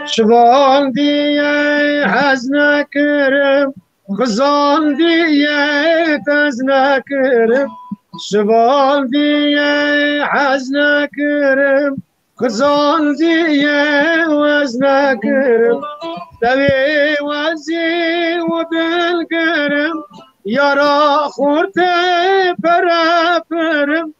شبان دیه حز نکرم خزان دیه تز نکرم شبان دیه حز نکرم خزان دیه وز نکرم دوی وزی و دل کرم یارا خورته پره پرم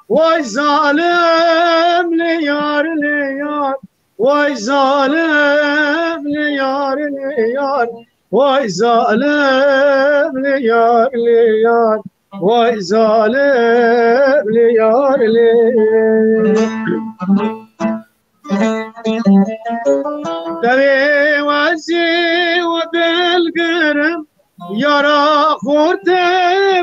وای ظالم لیار لیار وای ظالم لیار لیار وای ظالم لیار لیار وای ظالم لیار لیار دوی وزی و دل گرم یارا خورده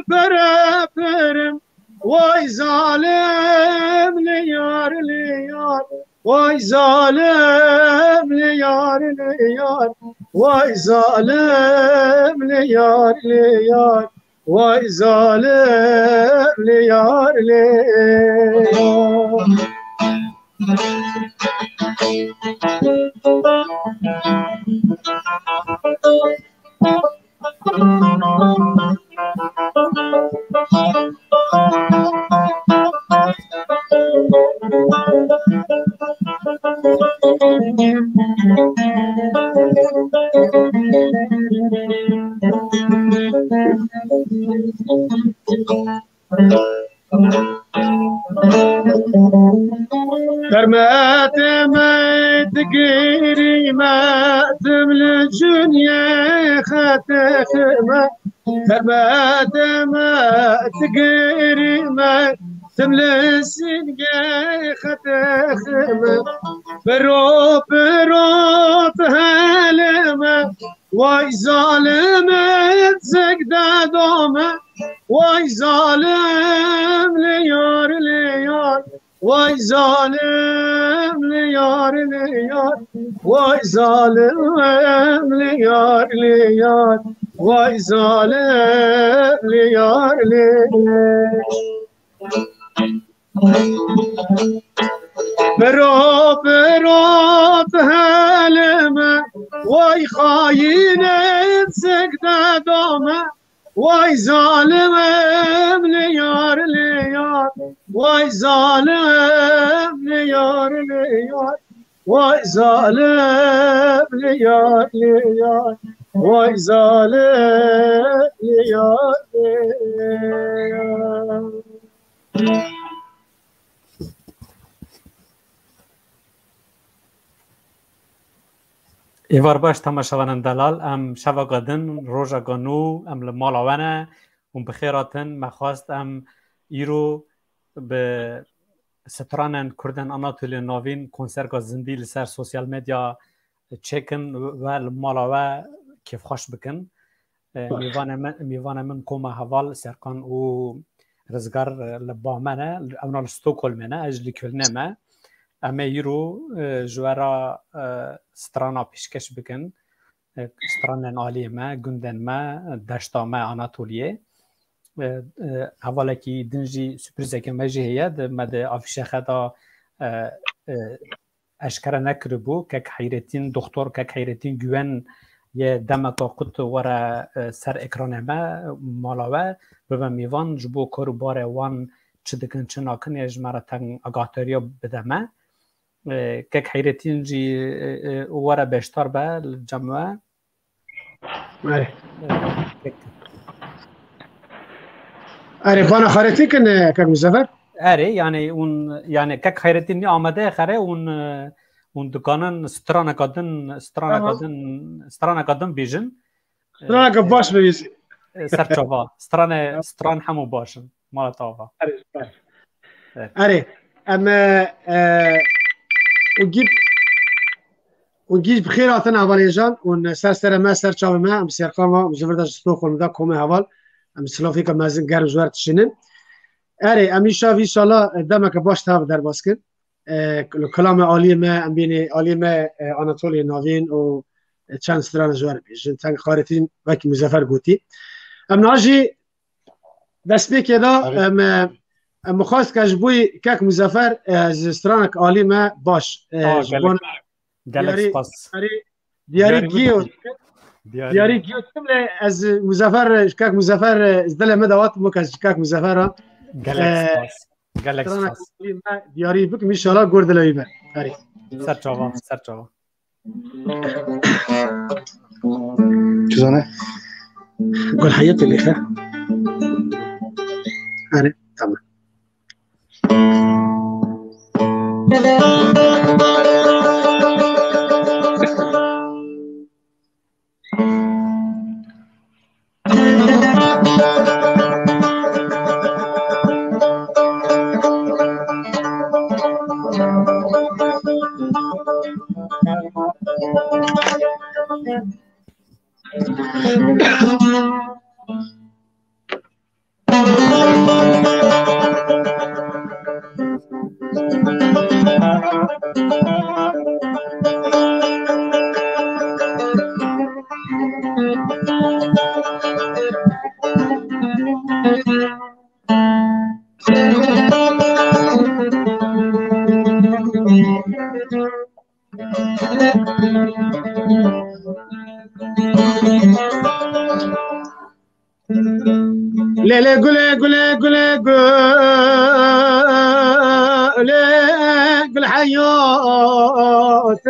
پره پرم وای ظالم لیار لیار وای ظالم لیار لیار وای ظالم لیار لیار وای ظالم لیار لیار فرمات ما تقيري ما تمل الدنيا خاتخما فرمات ما تقيري ما تمل السنقا خاتخما برو برو تهلما واي ظالمة زقدا دوما واي ظالم ليار ليار واي ظالم ليار ليار واي ظالم ليار ليار واي ظالم ليار ليار برو برو تهلما واي خاينة سقدا دوما واي ظالم ليار ليار واي ظالم ليار ليار واي ظالم ليار ليار واي ظالم ليار ليار ایوار باش تماشاوانان دلال ام شوا گادن روژا گانو ام لمالاوانه ام بخیراتن مخواست ام ایرو به سترانن کردن آناتولی ناوین کنسرگا زندی لسر سوسیال مدیا چکن و لمالاوه کیف خوش بکن میوان من کوما حوال سرکان و رزگار لبامنه اونا لستوکل منه اجلی کلنه ما اما ایرو جوارا سترانا پیشکش بکن سترانن آلی ما گندن ما دشتا ما آناتولیه حوالا کی دنجی سپریزه که مجه هید مد آفیشه خدا اشکره نکربو که حیرتین دکتر که حیرتین گوین یه دمکا قط ورا سر اکران ما مالاوه ببا میوان جبو کرو باره وان چه دکن چه ناکن یه جمعه تنگ اگاتریا بدمه که حیرتین جی ورا بشتر به جمعه اره خانه خارتی کنه که مزفر اره یعنی اون یعنی که حیرتین آمده خره اون دکانن سترانه کادن بیجن سترانه که باش بویسی سرچاوا ستران همو باشن مال تاوا اره اما وجيب بخير عطنا هوالي جان ون سر ما سر چاو ما ام سرقاما مجبردا ستوكholm دا کومه هوال ام سلافيكا مازن گرم جوارت شنن اره امی شاف ان شاء الله دمك باش تاب در باسكن کلام عالی ما ام بین عالی ما آناتولی ناوین و چند ستران جوار بیشن تنگ خارطین وکی مزفر گوتی ام ناجی دست بی که دا ام مخواست که جبوی کک مزفر از سترانک عالی ما باش جبون دیاری گیو تمله از مزفر کک مزفر از دل مدوات مکش کک مزفر گلکس دیاری بک میشالا گرد لایبه آره سرچاوا چیزانه قول حياتي اللي خير آره تمام لا قل حياتي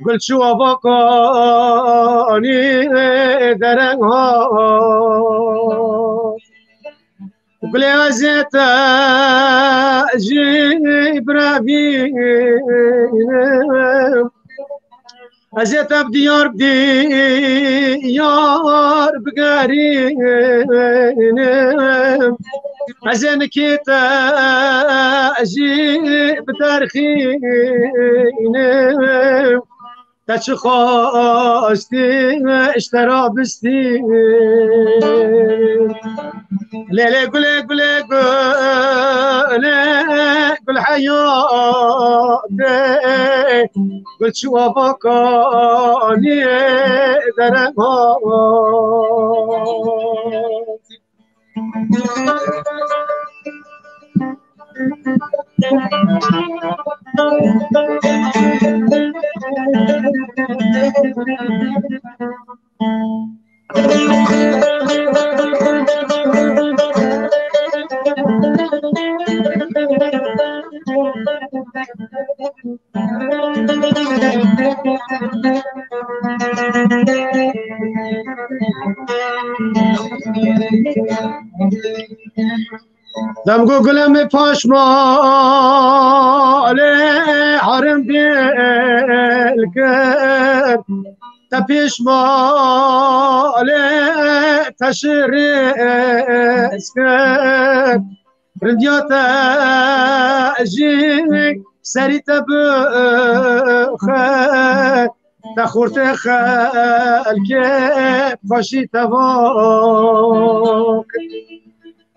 قل شو بقاني درنها قل يا زيت جيب ربينا أزيت بديار بقارين أزين كيتا أجيب تارخين تشخاستي اشترى بستي لا قل حياتي قلت شو بقاني درنها دم گلم پاشمال حرم بیل کرد تا پیشمال تشریس کرد رندیات جیک سری تبخد تخورت خلک پاشی تواک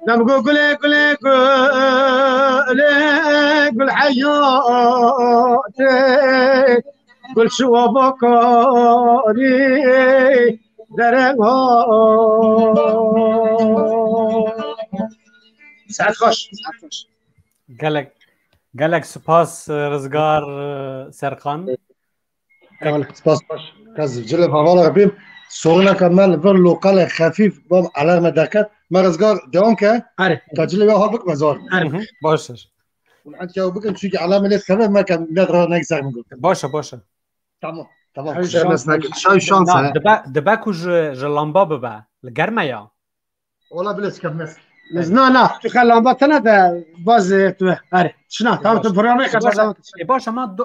نم قل حياتي قل شو بقاني درنها ساعت خوش گلک سپاس رزگار سرقان سپاس باش کاز جلب حوالا بیم سوغنا کمال بر لوکال خفیف باب علامه دکت مرزگار دوام که تجلی به حال بک مزار باشه انت جو بکن چون علامه لیت خفیف ما کم ندرا نگذار میگم باشه تمام شاي شانسه دباكو جلامبا ببا الگرمه یا ولا بلس كم مس نه تو خلام تنه ده باز تو آره شنا تمام تو برنامه کردم باشه ما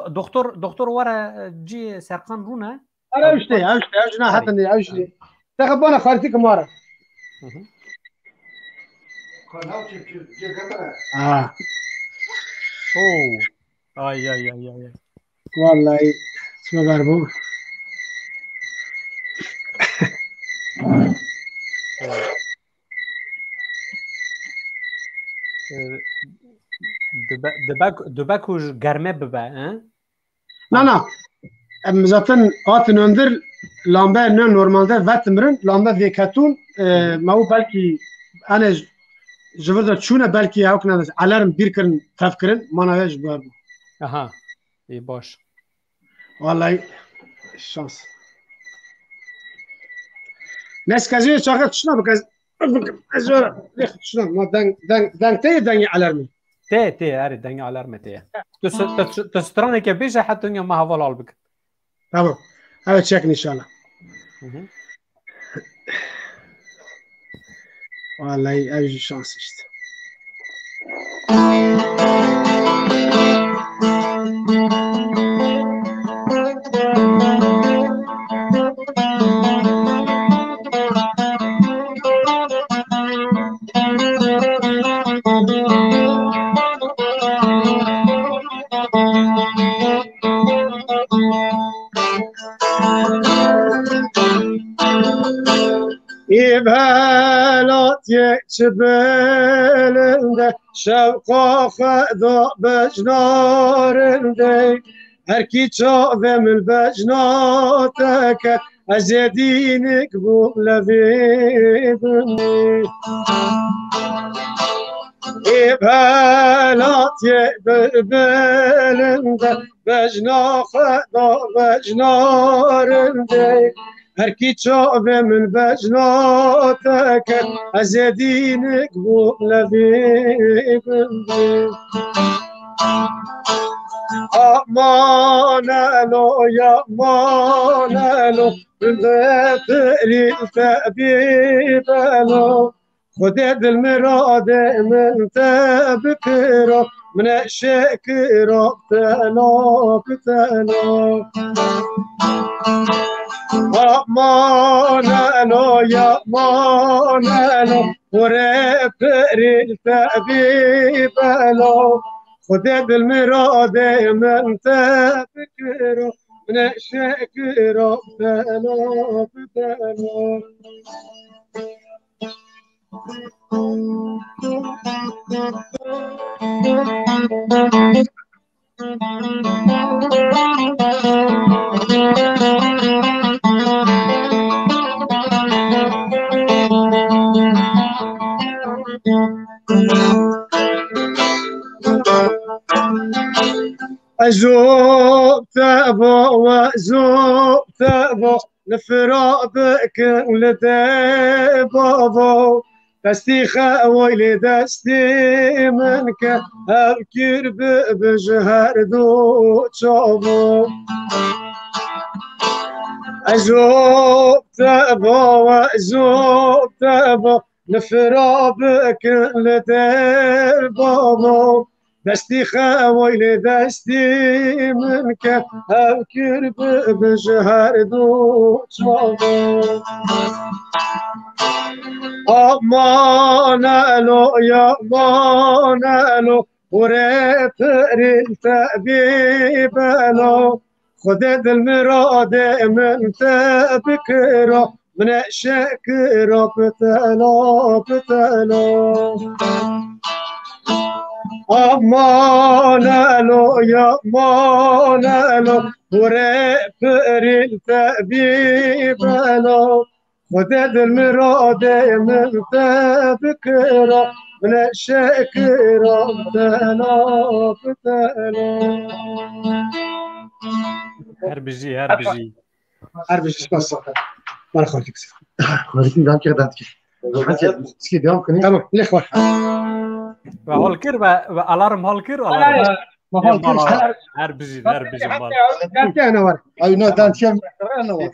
دکتر ورا جی سرقان رونه آره اوشته نه حتی اوشته تقبل خالتي كمارة اوه اي والله اسمه باربو دباكو گرمه ببه ها نه zaten atın öndür lamba ne normalde vetmrin lamba vekatun ma belki ana jivda çuna belki yakna alarm bir kırın tafkirin manavej bu. Aha iyi boş. Vallahi şans. Nes kazı çakat şuna bakaz. Azora şuna ma dan te alarmi. تي هاري دنيا على تي تستراني كبيشة حتى ما هفول على بك تمام هذا تشيكن ان شاء الله والله اجي شانس işte İbhalat yekçibelinde şevka xeda bejnarinde Erki çavemil bejnateke ezedinik bu levidini İbhalat yekçibelinde bejna xeda bejnarinde Erki çavemil bejnateke ezedinik bu levidini Aman elo ya aman elo Befri tebib elo Khode dil mirade min tebkiro Min şekiro telo telo Aman elo ya aman elo Befri tebib elo خذ بالمراد من تفكره من شكره بتلو أزوب تابو وأزوب تابو نفرابك لدابو دستي خويلي دستي منك أبكر بجهر دو تشوبو أزوب تابو وأزوب تابو نفرابك لدابو دستي خويلي دستي منك أبكر بجهر دو تشوفو أمان ألو يا أمان ألو وريتر التأبيب ألو خذ المراد من تبكره من شكره بتلو أمان له يا أمان له ورفر التأبيب له خذ المراد من تبكره من شكره بتلو هربجي بس ما خالتك خالتي دام كده سكي دام كني تمام الإخوة و هالكر و الارم هالكر هربجي أنا ورا أنا دانتيام أنا ورا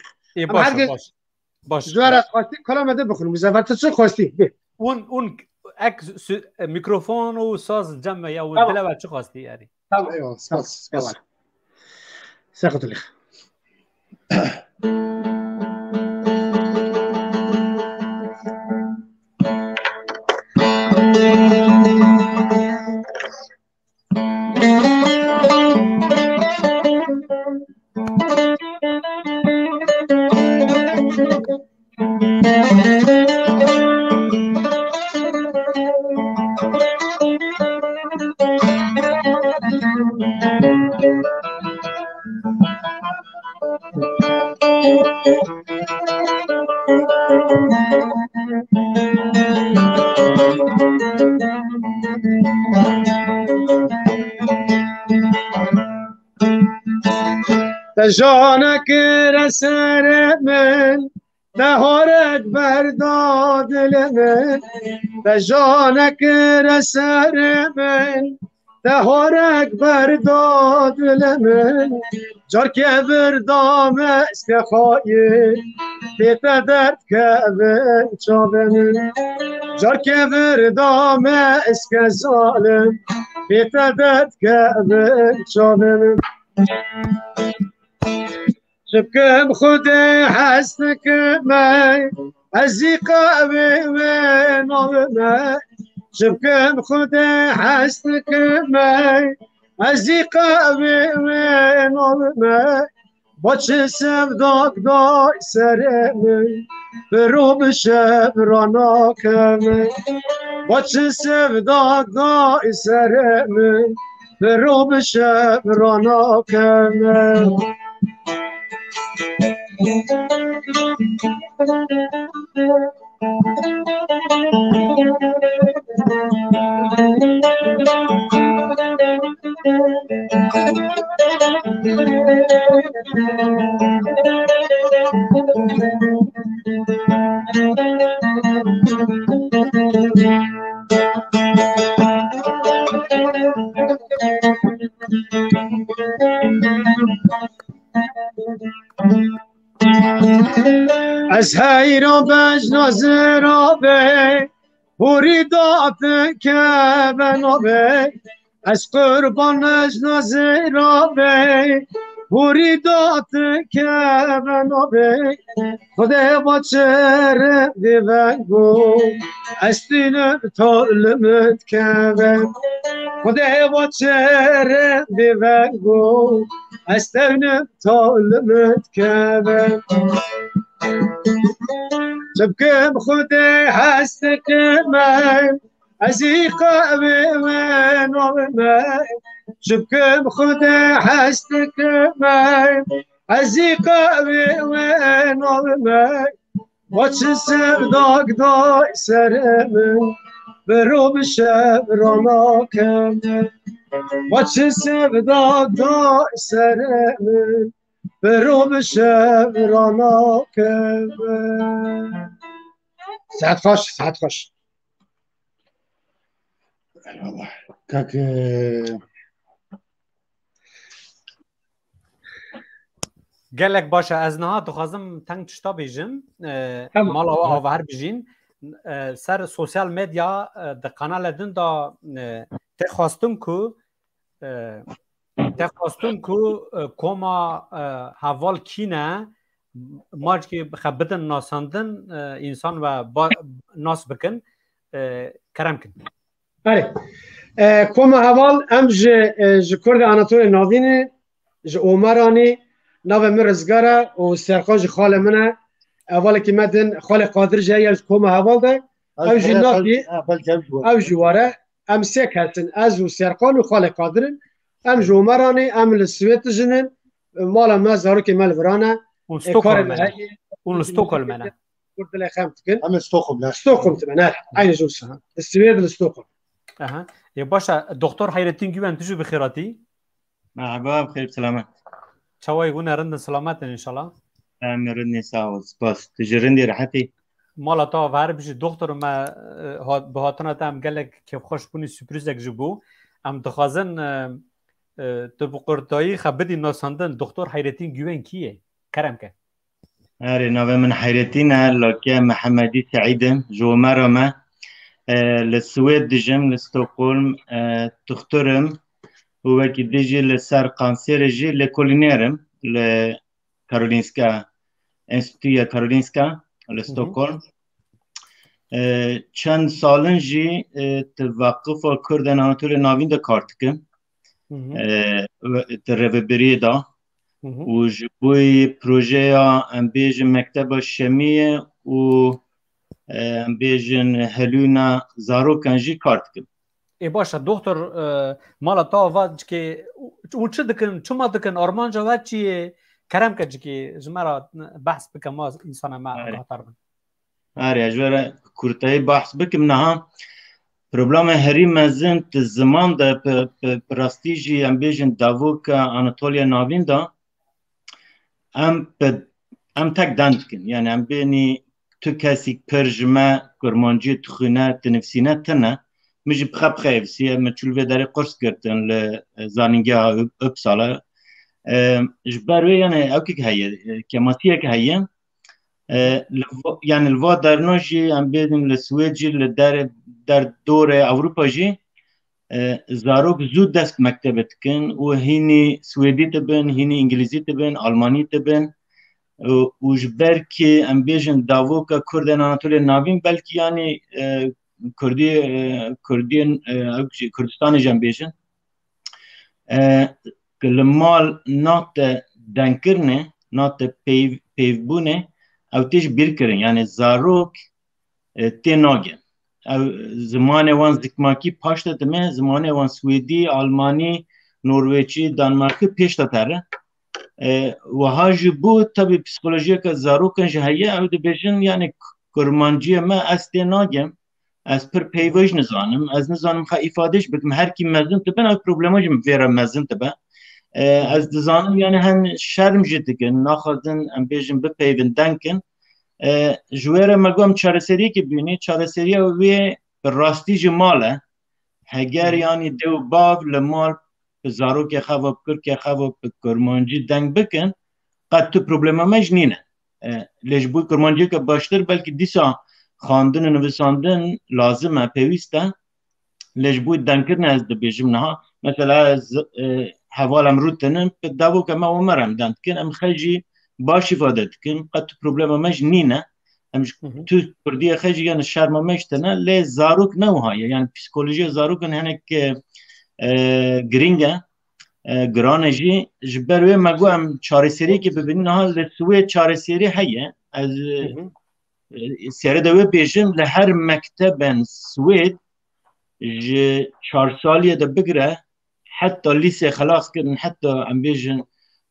باش جوارا خواستی کلام ده بخونم مزافرت چه خواستی اون اک میکروفون و ساز جمع یا دلوا چه خواستی یاری ايوه سپاس ساخذ لك تجانك رسر من دهارك برداد لمن تجانك رسر من دهارك برداد لمن جار که بردام اسکخایی دیتا درد که بن چابن جار که بردام اسک ظالم دیتا درد که بن چابن شبكم خدي حسنك معي أزيقا وين معي شبكم خدي حسنك معي أزيقا وين معي باتش سبداك داي سرمي بروب شبرانا كمي باتش سبداك داي سرمي بروب شبرانا كمي از هیرا بجنا زرابه بوری دات که بنابه از قربان اجنا زرابه بوری دات که بنابه خدا با چهره دیونگو از دینم طالمت که خدا با چهره دیونگو از دینم طالمت که شبكم خدي حسك معي أزيقا وين ومعي شبكم خدي حسك معي أزيقا وين ومعي واتش سرداك داي سرمي بروب شبرانا كمي واتش سرداك داي سرمي بروب شبرانا كمي ساعت خوش ساعت خوش والله كاك گلک باشه از نه دخوازم تنگ تشتا بیجم مال آوهر بیجین سر سوسیال مدیا ده قنال دن دا تخواستم کو کما حوال کینه ماج که خبتن ناساندن انسان و ناس بکن کرم کن آره کما حوال ام ج کرد آناتول ناوینه ج عمرانی ناو مرزگاره و سرخاج خال منه اول که مدن خال قادر جایی کما حوال ده او ج نافی او جواره ام سه کتن از و سرخان و خال قادرن ام جومرانی ام لسویت جنن مالا ما زارو که مال ورانه اون استوکهلم نه قلت له خمتكن ام استوكهلم استوكهلم تمام عين جوسها السويد الاستوكهلم اها يا باشا دكتور حيرتين جوان تجو بخيراتي مرحبا بخير بسلامات شوي هنا رند سلامات ان شاء الله رندني ساو سپاس تجرندي راحتي مالا تا وار بيجي دكتور ما بهاتنا تام قال لك كيف خوش بوني سورپريزك جبو ام دخازن تبقرتایی خبدی ناساندن دکتر حیرتین گوین کیه کرم که اره نوه من حیرتینه لکه محمدی سعیدم جو مرمه لسوید دجم لستوکولم دکترم و وکی دیجی لسر قانسیر جی لکولینیرم لکارولینسکا انستیتویا کارولینسکا لستوکولم چند سالن جی توقف و کردن آناتول ناوین ده کارتکم تربیری دا و جبوی پروژه ام بیجن مکتب شمیه و ام بیجن هلونا زارو کنجی کارت کن. ای باشه دکتر مالا تا وقت که اون چه دکن چما دکن آرمانجا وقت چیه کرم که جکی جمرا بحث بکم ما انسان ما آگاهتر بن. آره اجوره کورتای بحث بکم نه پروبلم هری مزن ت زمان ده پراستیجی ام بیجن داوک آناتولیا ناوین دا ام تک دند کن یعنی ام بینی تو کسی پرجمه کرمانجی تخونه تنفسینه تنه مجی بخب خیفسیه مچولوه داری قرص کردن لزانینگه اپسالا جبروی یعنی اوکی که هیه کماتیه که هیه یعنی الوا درناجی ام بیدیم لسویجی در دور اوروپا جی زاروک زود دست مکتبت کن و هینی سویدی تبن هینی انگلیزی تبن آلمانی تبن و جبر که ام بیجن داوکا کردن آناتولیا ناوین بلکه یعنی کردستان جم بیجن که لمال نات دنکرنه نات پیوبونه او تیش بیر کرن یعنی زاروک تی ناگن او زمان وان زکماکی پاشت دمه زمان وان سویدی آلمانی نروژی دانمارکی پیشتا تره و هاجی بود تبی پسیکولوژی که زاروکن جهیه او دی بیجن یعنی کرمانجی ما از تی ناگم از پر پیوش نزانم از نزانم خا ifadهش بکم هر کی مزن تبن او پروبلماجم ویرا مزن تبن از دزانم یعنی هن شرم جدگن ناخدن ام بیجن بپیون دنکن جوهر مگم چارەسەری که بینی چارەسەری وی راستی جماله هگر یعنی دو باو لمال زارو که خواب کرد که خواب کرمانجی دنگ بکن قد تو پروبلم مجنینه لیش بوی کرمانجی که باشتر بلکه دیسا خواندن و نویساندن لازمه پیوسته لیش بوی دنگ کرن از دبیجم نه مثلا از حوالم رو تنم داو که ما عمرم دند کن ام خیجی باش ifade کن قد تو پروبلم مجنینه تو کردی خیجی یعنی شرم مشتنه لی زاروک نوهای یعنی پسیکولوژی زاروکن هنک گرینگه گرانه جی جبروی مگو ام چارەسەری که ببینین ها لسوی چارەسەری هیه از سیاره دوی بیجم لهر مکتبن سوید 4 سالیه ده بگره حتی لیسه خلاص کردن حتی ام بیجن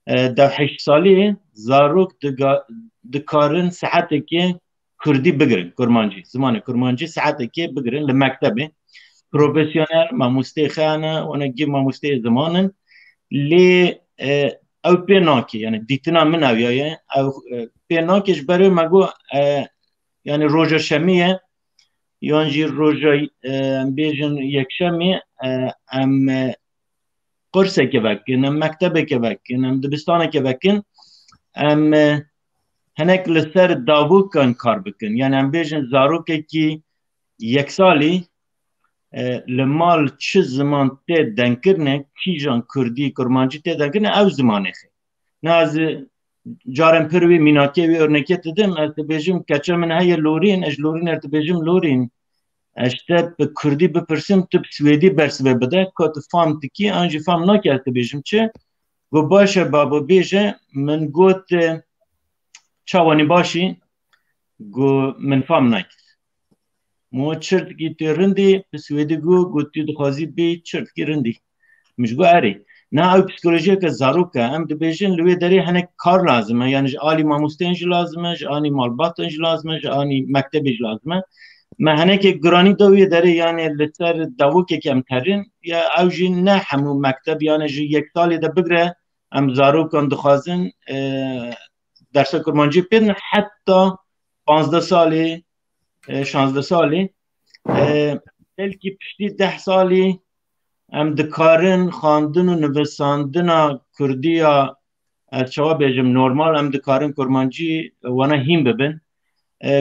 ده 8 سالیه زاروک دکارن ساعته که کردی بگرن کرمانجی زمان کرمانجی ساعته که بگرن لمکتبه پروفیسیونل ماموسته خانه و نگی ماموسته زمانن لی او پیناکی یعنی دیتنا من اویایه او پیناکیش برای مگو یعنی روژا شمیه یعنی روژا بیجن یک شمیه ام قرصه که بکن ام مکتبه که بکن ام دبستانه که بکن ام هنک لسر داوکن کار بکن یعنی ام بیجن زاروکه که یک سالی لمال چه زمان تی دنکرنه کی جان کردی کرمانجی تی دنکرنه او زمانه خی نه از جارم پروی میناکی وی ارنکیت دادم از بیجم کچه من های لورین اج لورین ارت بیجم لورین اشته به کردی بپرسیم تو سویدی برسوه بده که تو فهم تکی انجی فهم ناکی ارت بیجم چه و باشه بابا بیجه من گوت چاوانی باشی گو من فهم ناکی مو چرت کی تو رندی سویدی گوتی دخوازی بی چرت کی رندی مش گو اری نه او پسیکولوژی که زاروکه هم دبیجن لوی داری هنه کار لازمه یعنی آلی ماموستینج لازمه آنی مالباتنج لازمه آنی مکتبیج لازمه ما هنه که گرانی دوی داری یعنی لتر داوکه کم ترین یا او جی نه همو مکتب یعنی جی یک سالی ده بگره هم زاروکان دخوازن درس کرمانجی پیدن حتی 15 سالی 16 سالی بلکی پشتی 10 سالی ام دکارن خواندن و نویساندن کردی یا چوا بیجم نورمال ام دکارن کرمانجی وانا هیم ببین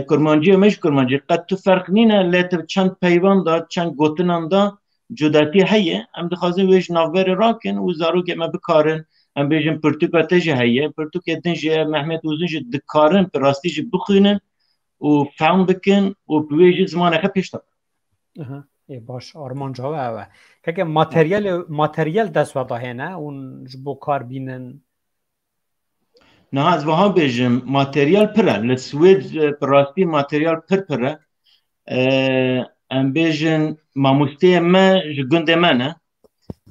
کرمانجی مش کرمانجی قد تو فرق نینه لیت چند پیوان دا چند گوتنان دا جداتی هیه ام دخوازن ویش نوبر راکن و زارو که ما بکارن ام بیجم پرتوکا تجه هیه پرتوکا تنجه محمد وزنج دکارن پر راستیج بخوینن و فهم بکن و بویج زمان اخه پیشتا باش آرمان جاوه که ماتریال دست وضع هنه اون جبو کار بینن نه از وها بیجم ماتریال پره لسوید پراستی ماتریال پره ام بیجن ماموسته ما جگنده منه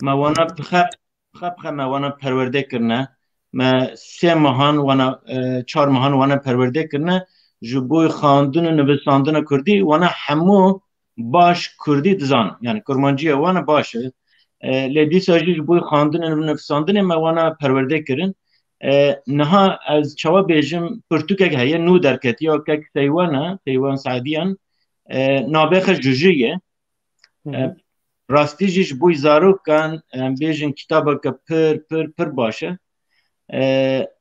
ما وانا بخب ما وانا پرورده کرنه ما 3 ماهان وانا 4 ماهان وانا پرورده کرنه جبوی خواندن و نویساندن کردی وانا همو باش کردی دزان یعنی کرمانجی وانا باشه لیدی ساجی جبوی خواندن و نویساندن ما وانا پرورده کرن نها از چوا بیجم پرتوکه هیه نو درکتی یا که تیوان سعدیان نابخش جوجیه راستی جیش بوی زارو کن بیجن کتابه که پر باشه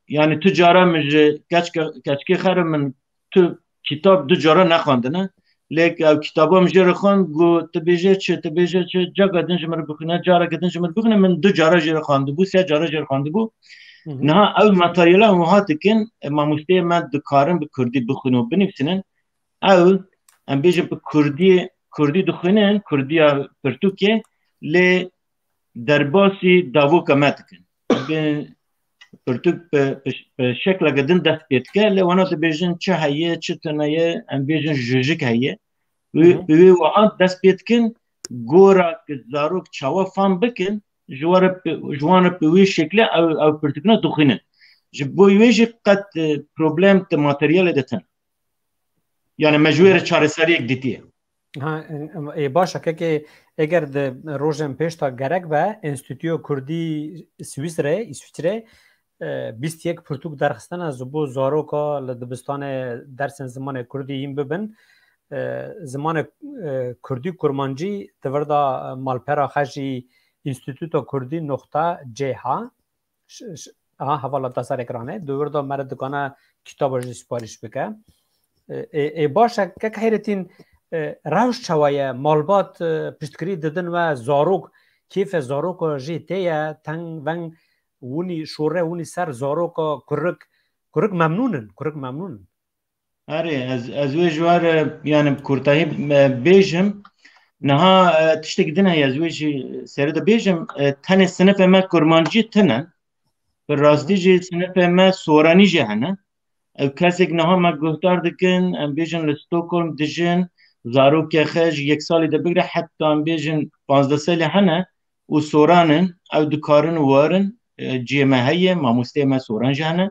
yani tu cara mı kaçki xarı min tu kitap du cara naxandine lek ev kitaba mı jere xand gu tebêje çi caga din ji mir bixwîne careke din ji mir bixwîne min du cara jere xandibû sê cara jere xandibû niha ew materyala hûn hatikin mamosteyê me dikarin bi Kurdî bixwîne û binivîsinin ew em bêjin bi Kurdî dixwînin Kurdiya Pirtûkê lê derbasî davoka me dikin Pirtûk bi şekleke din dest pê dike lê wana dibêjin çi heye çi tuneye em bêjin jijik heye bi wê wiha dest pê dikin gora ki zarok çawa fan bikin ji wan re bi wê şeklê ew pirtûkine dixwînin ji bo wê jî qet problem ti materyalê de tin yani me ji wê re çareseriyek dîtiye باشه که اگر روزم پیش تا gerek ve Enstitüyo Kurdî İsviçre 21 پرتوک درخستن از بو زاروکا لدبستان درسن زمان کردی این ببن زمان کردی کرمانجی توردا مالپرا خجی انستیتوتا کردی نقطه جها حوالا دستار اکرانه دوردا مرد دکانه کتاب رو سپارش بکه باشه که حیرتین روش چوایه مالبات پشتکری ددن و زاروک کیف زاروک جی تیه تنگ ونگ ونی شوره ونی سر زاروکا کرک ممنونن آره از وی جوار yani kurtahi bêjim niha tiştekî din heye ez wê jî serê de bêjim tenê sinifê me kurmancî tune bi rastî jî sinifê me soranî jî hene ew kesek niha me guhdar dikin em bêjin li Stockholm dijin zarokê xwe ji yek salî de bigire heta em bêjin 15 salî hene û soranin ew dikarin warin ciyê me heye mamosteyê me soran jî hene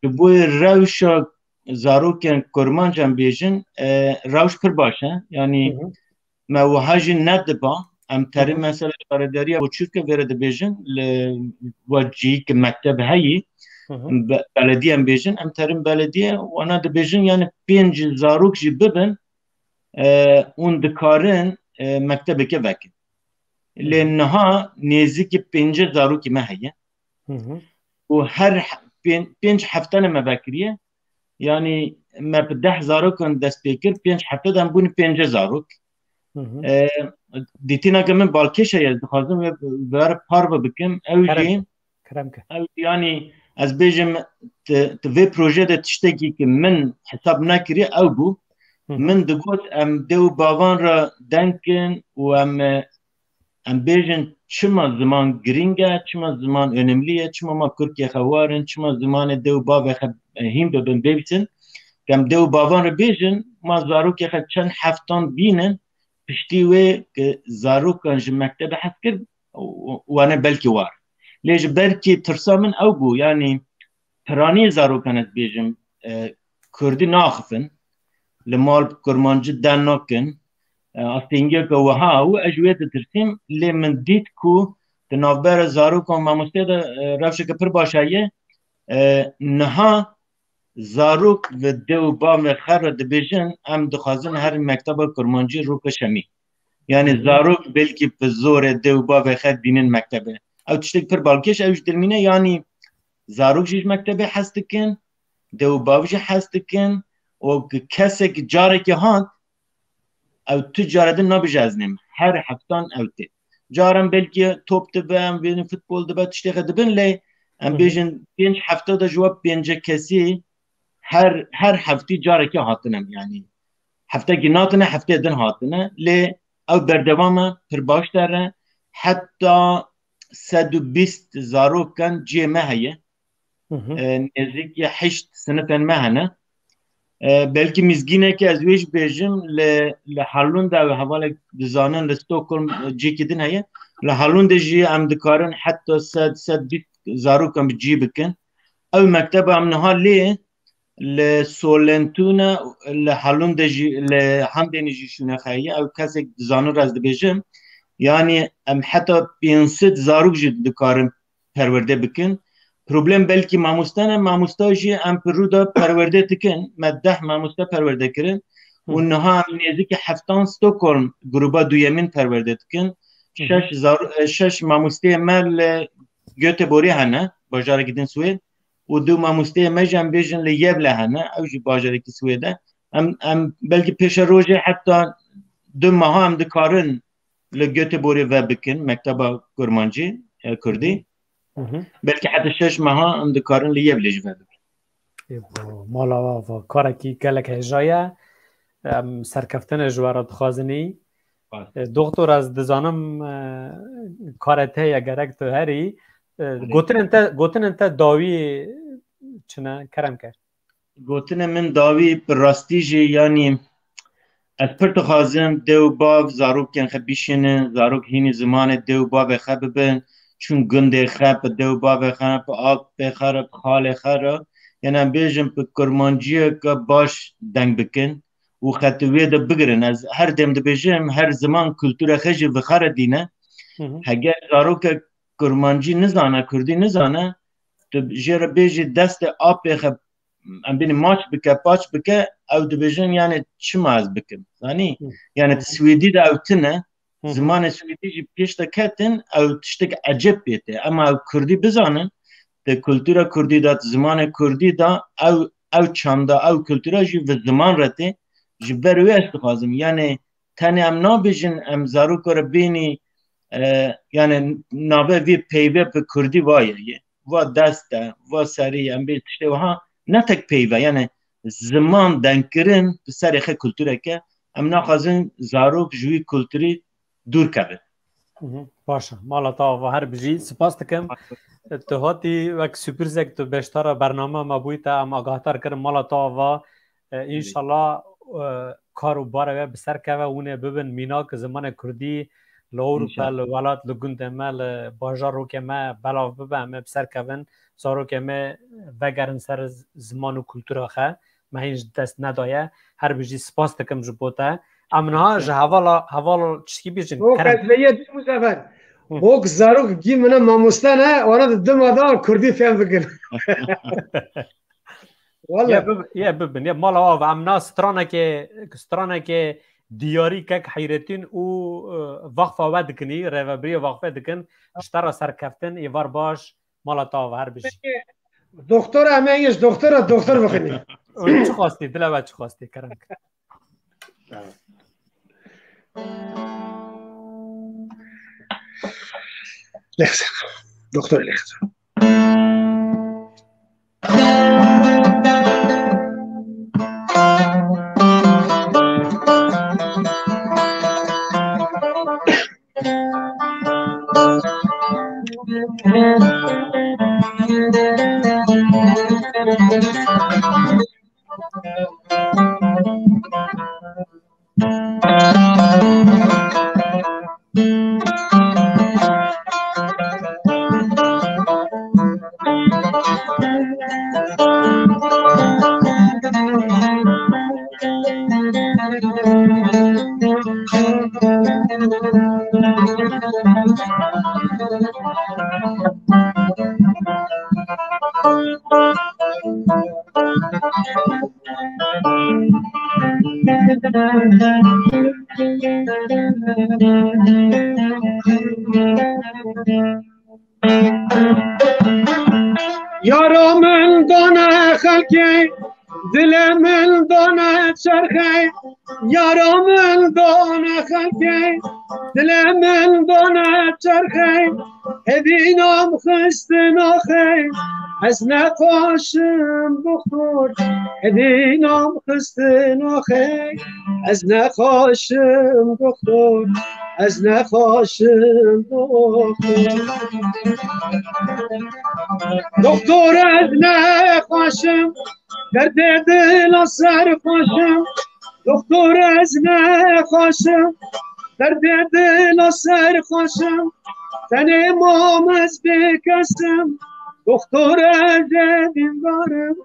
ji bo rewşa zarokên kurmanc em bêjin rewş pir baş e yanî me wiha jî nediba em terî mesela baredariya Boçûkê vê re dibêjin li we ciyîkê mekteb heyî belediye em bêjin em terin belediye wana dibêjin yani 5 zarok jî bibin û dikarin mektebeke vekin lê niha nêzîkî 5 zarokî me heye û her 5 heftene me vekiriye yani me bi 10 zarokan dest pê kir 5 hefte de em bûne 5 zarok dîtîneke min balkêş heye ez dixwazim wê par bikim ew jî yani ez bêjim ti vê proje de tiştekî ki min hesab nekiriye ew bû min digot em dê û bavan re denkin û em bêjin çima ziman giring e çima ziman önemlî ye çima ma Kurkê xwe warin çima zimanê dê û bavê xwe hîn bibin bêbîtin em dê û bavan re bêjin ma zarokê xwe çend heftan bînin piştî wê ki zarokan ji mektebe hez kir wane belkî war lê ji berkî tirsa min ew bû yani piraniyê zarokan ez bêjim Kurdî naxifin li mal kurmancî den nakin astêngiyeka wiha û ez ji wê ditirsîm lê min dît ku di navbera zarokan mamosteyê de rewşeke pir baş heye niha zarok ve dê û bavê xwe re dibêjin em dixwazin her mekteba kurmancî roka şemî yani zarok belkî bi zorê dê û bavê xwe bînin mektebe ew tiştek pir balkêş ew ji dilmîne yanî zarok jî ji mektebê hez dikin dê û bav jî hez dikin û kesek carekî hat ew tu care din nabêje ez nêm her heftan ew tê caran belkî top dibe em bêjin futbol dibe tiştê xwe dibin lê em bêjin 5 hefte de ji we 5 kesî her heftî carekî hatine yani heftekî natine heftê din hatine lê ew berdewam e pir baş dere heta 120 zarokan ciyê me heye nêzîkî 8 sinifên me hene belkî mizgînekî ez wê jî bêjim li Halûnda ew hevalek dizanin li Stockholm ciyekî din heye li Halûndê jî em dikarin heta 120 زاروکم بجی بکن او مکتب ام نها لی لسولنتونا لحالون دجی لحمدنی جی شونه خیلی او کسی زانو راز دبیجم yani em heta 500 zarok jî dikarin perwerde bikin. Problem belkî mamostane mamosta jî em piroda perwerde dikin. Me 10 mamosta perwerde kirin û niha em nêzîkî 7 Stockholm gruba duyemîn perwerde dikin. 6 mamosteyê me li Göteborgê hene bajarekî din Swêd û 2 mamosteyê me jî em bêjin li Gävle hene ew jî bajarekî Swêd e. Em belkî pêşa rojê heta 2 meha em dikarin li Göteborgê ve bikin mekteba kurmancî Kurdî belkî heta 6 meha em dikarin li Yevlê jî ve bikin. Mala karekî gelek hêja em serkeftinê ji we re dixwazinî doktor ez dizanim karê te ye gerek tu herî gotinên te dawî çine kerem ker gotinê min dawî bi rastî jî yanî ez pir dixwazim dêw bav zarokên xwe bîşînin zarok hînî zimanê dêw bavê xwe bibin çûn gundê xwe bi dêw bavê xwe bi apê xwe re bi xalê xwe re yani em bêjin bi kurmanciyeke baş deng bikin û xetê wê de bigirin ez her dem dibêjim her ziman kultûra xwe jî vixare dîne heger zarokek kurmancî nizane Kurdî nizane tu jê re bêjî destê apê xwe em bînî maç bike paç bike ew dibêjin yani çima ez bikim zanî yani Swêdî de ew tune zimanê Swêdî jî pêş de ketin ew tiştek eceb pê tê ama ew Kurdî bizanin di kultûra Kurdî da zimanê Kurdî da ew çanda ew kultûra jî vi ziman re tê ji ber wê ez dixwazim yani tenê em nabêjin em zarok re bênî yani nave vê peyve bi Kurdî vaye va dest e va serî em bê tiştê wiha ne tek peyve yani ziman dengkirin bi serê xwe kultûreke em naxwazin zarok ji wî kultûrî dûr kevin. Başa mala ta her bijî spas dikim tu hatî wek sürprizek tu beşdara bername me bûyî te em agahtar kirin mala ta va înşallah kar û barê we bi ser keve hûn ê bibin mînak zimanê Kurdî li Ewropa li welat li gundê me li bajarokê me belav bibe em ê bi ser kevin zarokê me vegerin ser ziman û kultûra xwe me hîn ji dest nedaye her bijî spas dikim ji bo te em niha ji hevala tiştî bêjin kerem bu sefer bok zarok gî min mamoste ne wana di dima da Kurdî fêm bikin ye bibin ye mala av em na stranekê diyarî kek heyretîn û vaxfa we dikinî rêveberiya vaxfê dikin ji te re serkeftin êvar baş mala ta her bijî doktor em ê ji doktor bixînî çi xwastî dila we çi xwastî kerem doktor lexse yaramın dona halkê dilê min dona çerxê yaramın dona halkê dilê min dona çerxê hevînam xistin axê ez nexweşim doktor hevînam xistin axê ez nexweşim doktor ez nexweşim doktor ez nexweşim derdê dila serxweşim doktor ez nexweşim derdê dila serxweşim tenê mam ez bêkesim دختر زدین دارم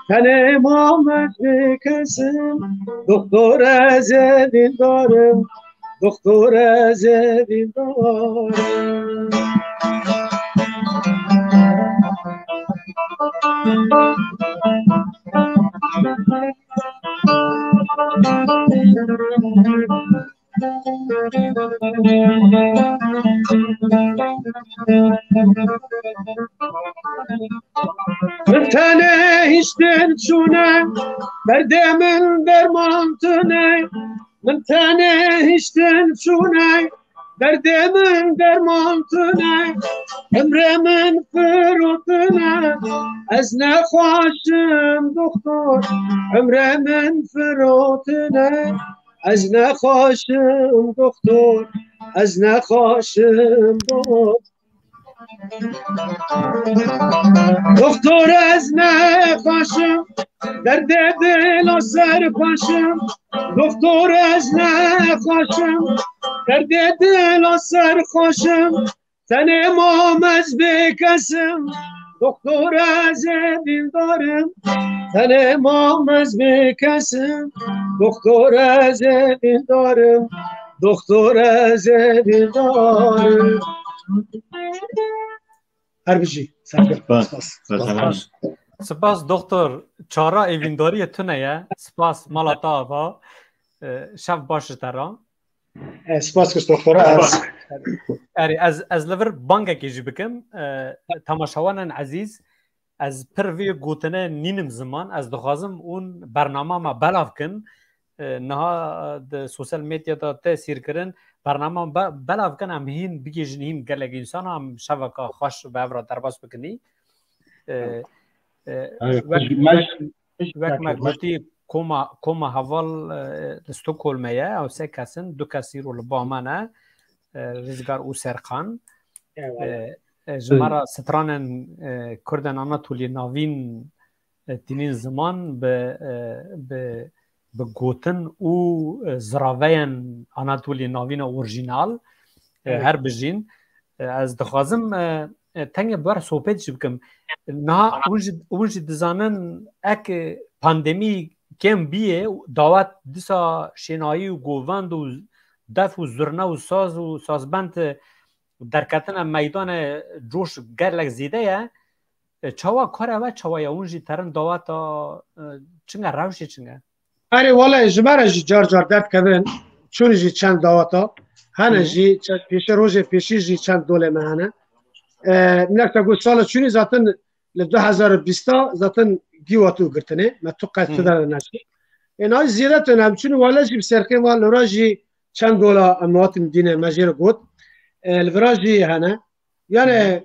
تن محمد بکسم دختر زدین دارم دختر زدین دارم من تنه هیچتن چونه برده من درمان تنه من تنه هیچتن چونه درده من درمان تنه امر من فروتنه از نخواشم دختر امر من فروتنه از نخواشم دختر از نخواشم دختر از نخواشم درد دل و سر پاشم دختر از نخواشم درد دل و سر خوشم تن امام از بکسم دختر از دل دارم تن امام از بکسم دختر از دل دارم دختر از دل دارم هر بچی سپاس دکتر چارا ایوینداری تونه سپاس مالاتا و شب باشه ترا سپاس کش دکتر از لور بانگا کیجی بکم تماشاوانان عزیز از پروی گوتنه نینم زمان از دخوازم اون برنامه ما بلاف کن نها د سوشل میدیا دا تاثیر کرن برنامه بلاف کن هم هین بگیجن هین گلگ انسان هم شبکه خوش به افراد درباس بکنی وقت مگوتی کوما حوال استوکولمه او سه کسن دو کسی رو لبامانه رزگار او سرخان جمارا سترانن کردن آناتولی ناوین تینین زمان به گوتن او زراوین آناتولی ناوین اورژینال هر بجین از دخوازم تنگ بار صحبت بکم نه اونج دزانن اک پاندمی کم بیه دعوت دیسا شنایی و گووند و دف و زرنه و سازبند درکتن میدان جوش گرلک زیده یه چوا کاره و چوا یا اونجی ترن دعوتا چنگه روشی چنگه؟ اره والا جمعه جی جار درد کبن چون جی چند دعوتا هنه جی پیش روز پیشی جی چند دوله مهنه نکتا گو سال چونی زاتن ل 2020 زاتن گیواتو گرتنه ما تو قد تدار نشی اینا زیاده تن همچون والا جی بسرکه والا راجی چند دولا اموات مدینه مجیر گود الفراجی هنه یعنی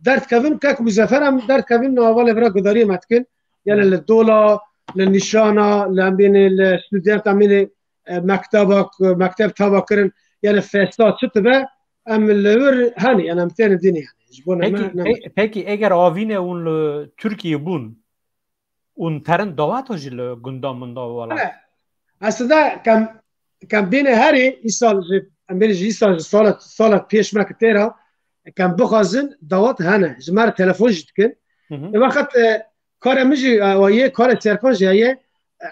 درد کبن که مزفرم درد کبن ناول الفرا گداری متکن یعنی الدولا للنشانه لامبين الستودنت امين مكتب تابع كرن يعني فستات شتبه ام الور هاني انا متين الدنيا يعني جبونا peki eğer avine un Türkiye bun un teren davato jil gundamında wala aslında كان بين هاري يسال امبرجي يسال صالة بيش مكتيرا كان بخازن دوات هنا جمار تلفون جتكن وقت کار میجی و یه کار ترفان جایه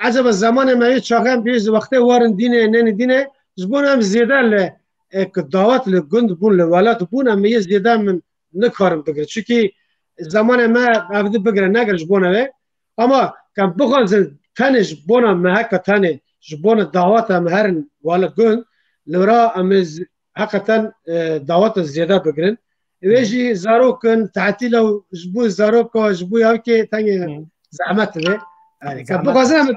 عجب زمان ما یه چاقم بیز وقتی وارن دینه نه دینه زبونم زیاده ل دعوت ل گند بون ل ولات بون هم یه زیاده من نکارم بگیره چونکی زمان ما عبد بگیره نگر زبونه و اما کم بخواز تنش بونم محک تنه زبون دعوت هم هرن ولا گند لورا امز حقیقتا دعوت زیاده بگیرن ویجی زاروکن تعطیل و جبو زاروکا جبو یا که تنگ زحمت به که بخوازم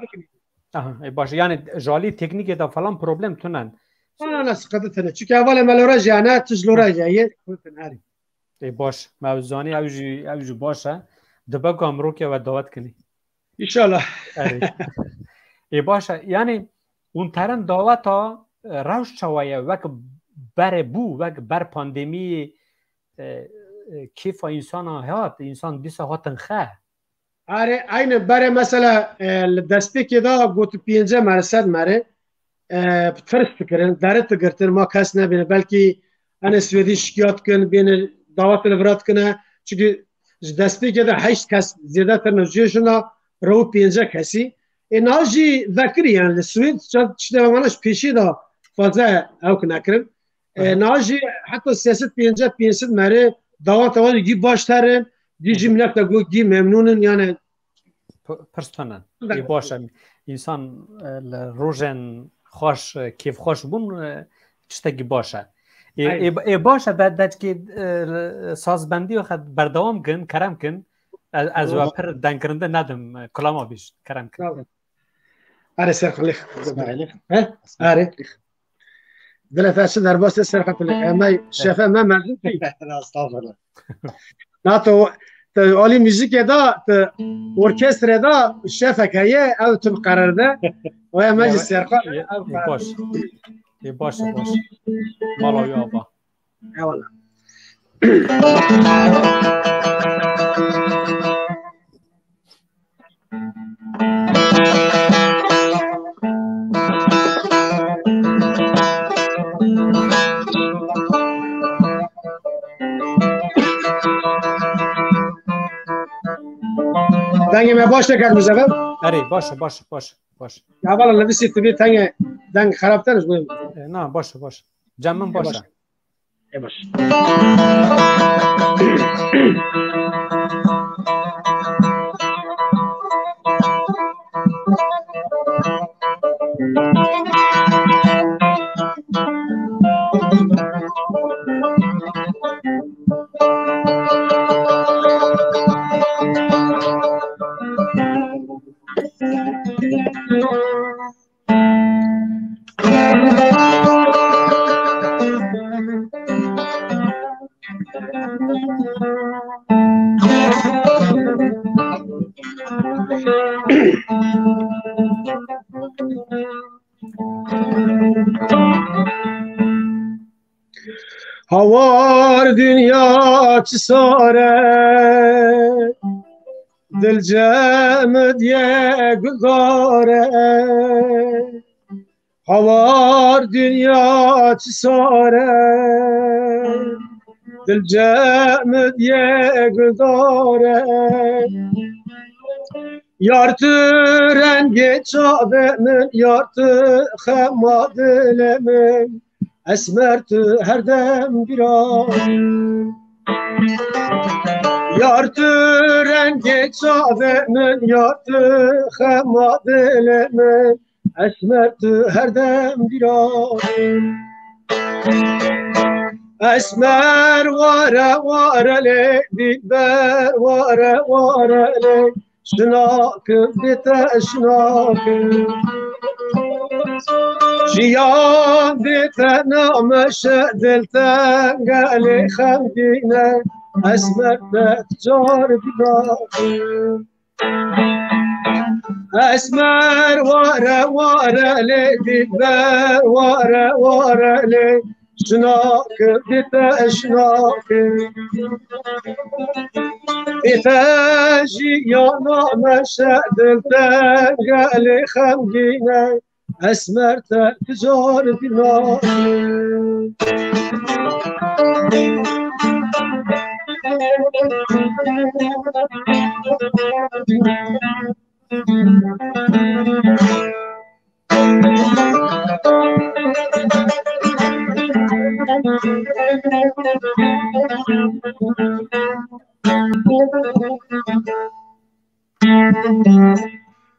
ای باشه یعنی جالی تکنیک دا فلان پروبلم تونن نه سقطتنه چون اول ملورا جانا تجلورا جایه کنن هری ای باش موزانی اوجی باشه دبا امرو که و دعوت کنی ان شاء الله ای باشه یعنی اون ترن دعوتا روش چوایه وک بر بو وک بر پاندمی کیف انسان هات انسان دیسا هاتن خه آره aynı بره مثلا دستی که دا گوت 5 مرصد مره فرست کردن دارت گرتن ما کس نبینه بلکه انا سویدی شکایت کن بین دعوت الورات کنه چون دستی که ده 8 کس زیاده تر نوجیشنا رو 15 کسی ناجی ذکری یعنی سوید چه منش پیشی دا فازه او کنکرد ناجی حتی سیاست 50 مره دوان توانی گی باشتره دیجی ملک دا گی ممنونن یعنی پرستانن باشه انسان روزن خوش کیف خوش بون چتگی باشه باشه بعد که سازبندی خود بردوام کن کرم کن از وپر دنکرنده ندم کلاما بیش کرم کن آره سرخلیخ آره دلت اصلا در باست سرخلیخ اما شفه ما مردم کی استغفرالله نه تو عالی موزیک دا ارکستر دا شفه که او تو قرار ده و اما جی سرخلیخ باشه مالا یا با اولا دنگ ما باشه کرد مزبب اره باشه اولا لبیسی تو بی دنگ خرابترش بودیم نه باشه جمعن باشه باشه هوار dünya çisare dil cem diye gülgare هوار dünya çisare dil cem diye gülgare yartı rengi çabemin yartı xemadilimin esmertü her dem bir an yartı rengi çavemin yartı xemadilimin esmertü her dem bir an esmer vare le dilber vare le şınakı bite şınakı Jiyan bite nameşe dilten geli xemgine esmerte tcar bidakı esmer vare le dilber vare le şınakı bite şınakı bite jiyan nameşe dilten geli xemgine esmerte tcar bidakı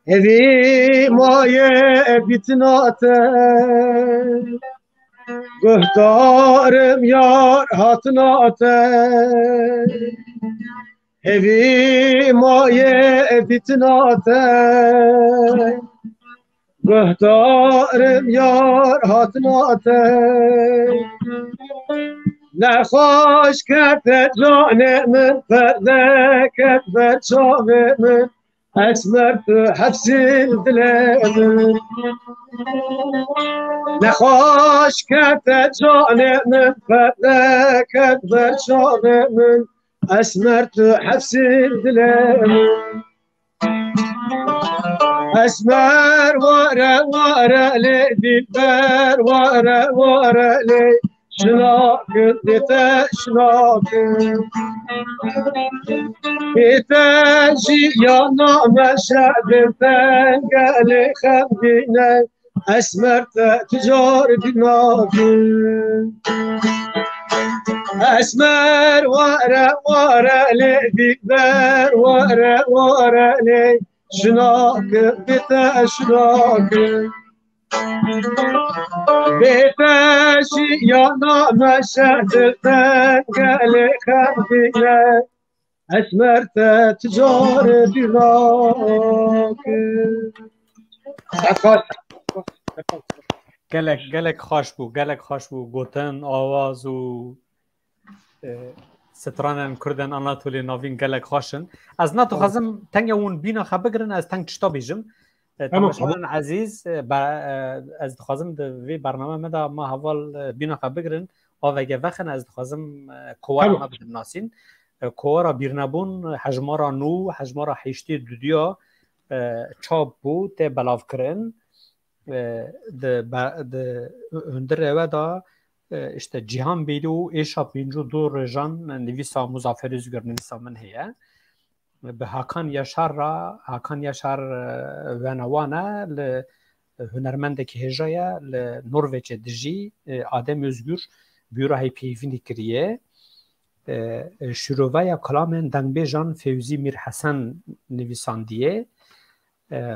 Evi maye bitnate Gıhtarım yar hatnate Evi maye bitnate Gıhtarım yar hatnate Ne hoş kete canemin Perde ketber çavemin esmertü hepsil dilemin Ne hoş kete canemin Perde ketber çavemin esmertü hepsil dilemin Esmer vare le dilber vare le شناكن ديتا شناكن ديتا جيانا مشهد تنقل خمدينا أسمرت تجار بناكن أسمر ورا لي بر ورا لي شناكن ديتا شناكن بيتاشي يا نعمة شهدتك قال خبينا أسمرت تجار براك گلک خوش بو گوتن آواز و سترانن کردن آناتولی ناوین گلک خوشن از ناتو خازم تنگ اون بینا خبگرن از تنگ چتا بیجم تماشاگران عزیز از خازم دوی برنامه مدا ما حوال بینا خبگرن آوگه وخن از خازم کوارا ما بدن ناسین کوارا بیرنبون حجمارا نو حجمارا حیشتی دودیا چاب بو ته بلاف کرن ده هندر و دا işte Cihan Beylu eşa pincu do rejan nivisa Muzaffer Özgür nivisa min heye به Hakan Yaşar venawana le hunermendeki hejaya le Norveç'e diji Adem Özgür bürahi peyvini kiriye şurovaya kalamen dangbejan Fevzi Mir Hasan nivisandiye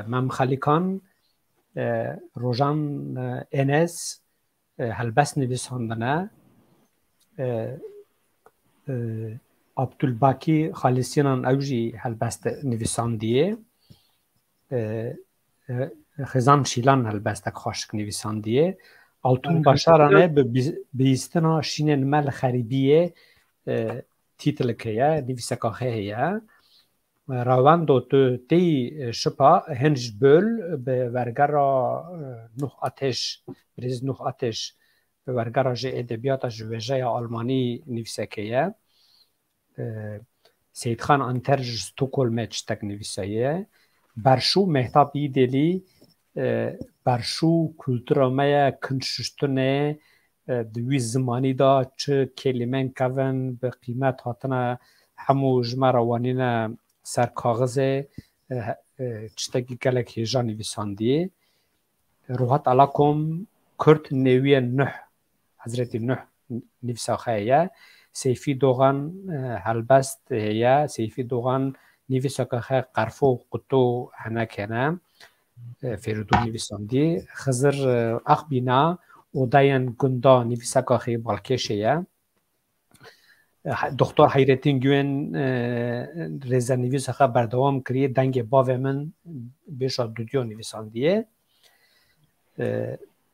Mem Khalikan Rojan Enes helbest nivisandana Abdülbaki Halisinan Evji helbest nivisandiye Xizan Şilan helbestek xoşik nivisandiye Altun Başarane biyistina şinen mel xeribiye titlikeye niviseka heye Ravando tu tey şıpa henj böl be vergara Nuh Ateş Briz Nuh Ateş be vergara ji edebiyata ji vejaya Almani nivisekeye Seydxan Anter ji Stockholm'e çtek niviseye Berşu Mehtap İdeli Berşu kültura me kinşiştune دوی زمانی دا چه کلمن کون به قیمت هاتنه همو جمع روانینه سر کاغذه چتگی گلک هیجا نویساندیه روحات علاکم کرد نوی نح حضرت نح نویساخه هیه سیفی دوغان هلبست هیه سیفی دوغان نویساخه قرفو قطو هنکنه فریدون نویساندی خزر اخبینا Odayan Gunda Nivisakahi Balkeşe'ye Doktor Hayrettin Güven Reza Nivisaka berdevam kiriye denge bavemin beşa dudiyo nivisandiye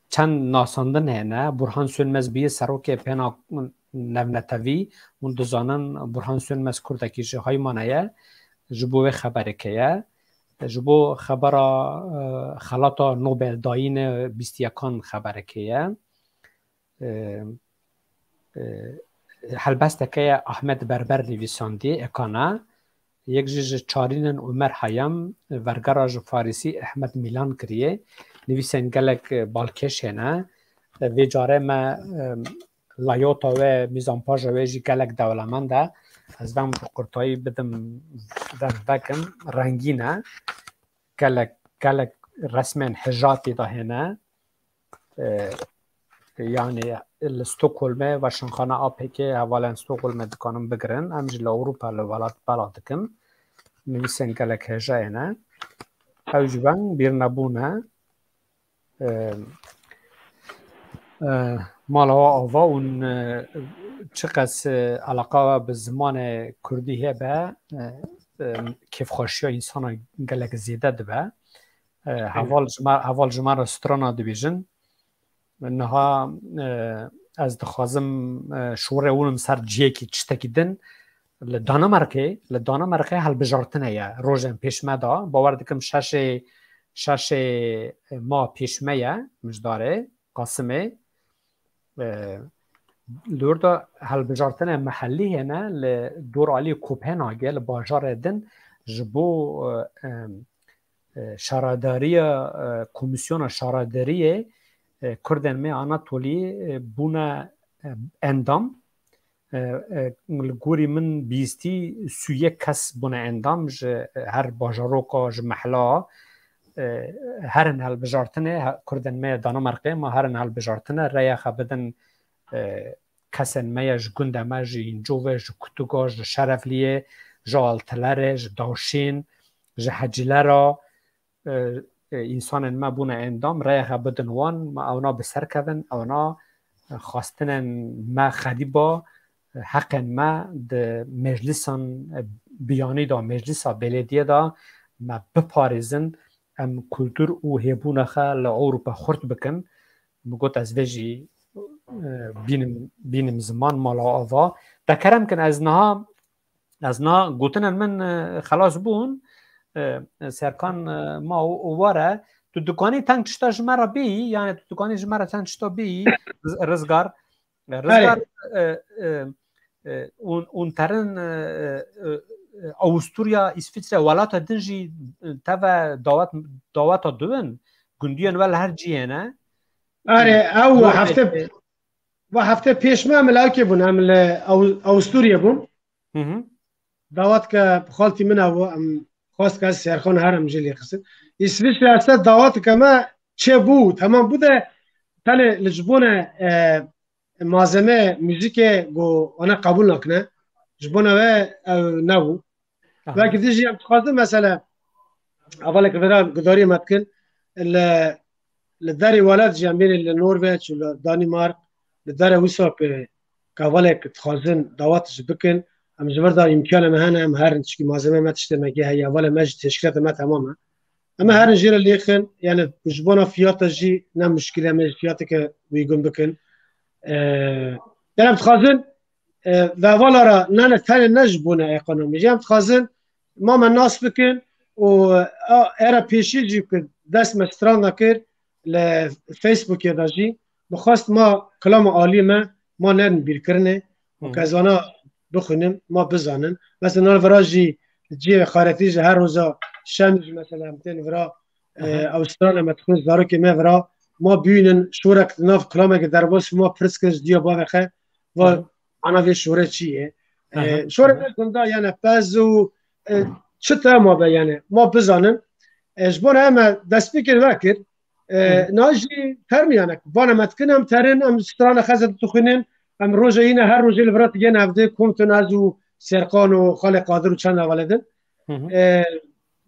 çend nasandın hene Burhan Sönmez biye seroke pena nevnetevi un dizanin Burhan Sönmez kurdaki ji haymaneye ji bo ve xeberekeye ji bo xebera xelata Nobel dayine bistiyakan xeberekeye helbestekeye Ahmet Berber nivîsandî ekana yek ji çarînên Ömer Hayam vergera ji Farîsî Ehmed Milan kiriye nivîsên gelek balkêş hene vê care me layota we mîzanpaja we jî gelek dewlemend e ez vem bi qurtayî bidim vekim rengîn e gelek resmên hijatê da hene yani li Stockholm'e ve şanxana APK hevalên Stockholm'e dikanin bigirin em ji li Ewropa li welat bela dikin nivîsên gelek hêja hene ew ji ben bîrnebûne mala we ava û çi qes eleqa bi zimanê Kurdî hebe kêfxweşiya însana gelek zêde dibe heval ji me re strana dibêjin niha ez dixwazim şûrê hûnim ser ciyekî tiştekî din li Danimarkê helbijartin heye rojên pêşme da bawer dikim şeşê ma pêşme ye mijdarê Qasimê li orda helbijartinê mihellî hene li Doralî Kopenhagê li bajarê din ji bo şaradariya Komîsyona Şaradariyê Kurdên me Anatolî bûne اندام گوری من بیستی سویه کس بونه اندام هر باجاروکا محلا هر نهال بجارتنه کردن می دانمارک ما هر نهال بجارتنه ریا خبدن کسن میش گنده ماج اینجوه ج کتوگا ج شرفلیه ج آلتلره ج داشین ج حجلره انسان ما بونه اندام ریا خبدن وان ما اونا بسر کردن اونا خواستن ما خدیبا حق ما د مجلسان بیانی دا مجلسا بلدیه دا ما بپارزن ام کلتور و هیبونه خال اروپا خورد بکن مگوت از وجی بینم زمان مالا آوا دکرم کن از نه گوتنن من خلاص بون سرکان ما واره تو دکانی تنگ چشتا جمعه بی یعنی تو دکانی جمعه تنگ چشتا بی رزگار اون ترن اوستوریا اسفیتسرا ولات دنجی توا دعوت دوون گندیان ول هر جیه نه آره او هفته پیش ما ملاکی بون عمل اوستوریا بون دعوت که خالتي منها خواست که سرخان هرم جلی خسد اسفیتسرا است دعوت که ما چه بود تمام بوده تل لجبونه مازمه موزیک گو انا قبول نکنه جبونه و نو لكن تيجي تخاطب مثلا أقول لك قدري ممكن الداري ولد جنبين النرويج ولا الدنمارك الداري وصل كأقولك تخازن دعوات جبكن أم جبردا إمكانه مهنا أم هرن تشكي مازمه ما تشتمكي هي ولا مجد تشكيلات ما تماما أما هرن جيل اللي يخن يعني جبنا فيات جي نم مشكلة من فياتك ويقوم بكن يعني تخازن و والا نه تن نجبونه اقتصادی جام تخازن ما من ناس بکن و ارا پیشی جی که دست مستران نکر ل فیسبوک یادجی بخواست ما کلام عالی ما نرن بیر کرنه و کزانا بخونیم ما بزنن مثلا نال وراجی جی خارجی هر روزا شمج مثلا متن ورا استرالیا متخصص داره که ما بینن شورک ناف کلامه که در باس ما پرسکش دیا باخه و أنا في شورة شيء شورة كندا يعني بازو شتى ما يعني ما بزانن إجبار هم دست بكر وكر ناجي ترمي أنا بانا متكنم ترين أم ستران خزت تخنين أم روجينا هر روجي البرات جينا هفده كنت نازو سرقان وخالق قادر وشان ولدن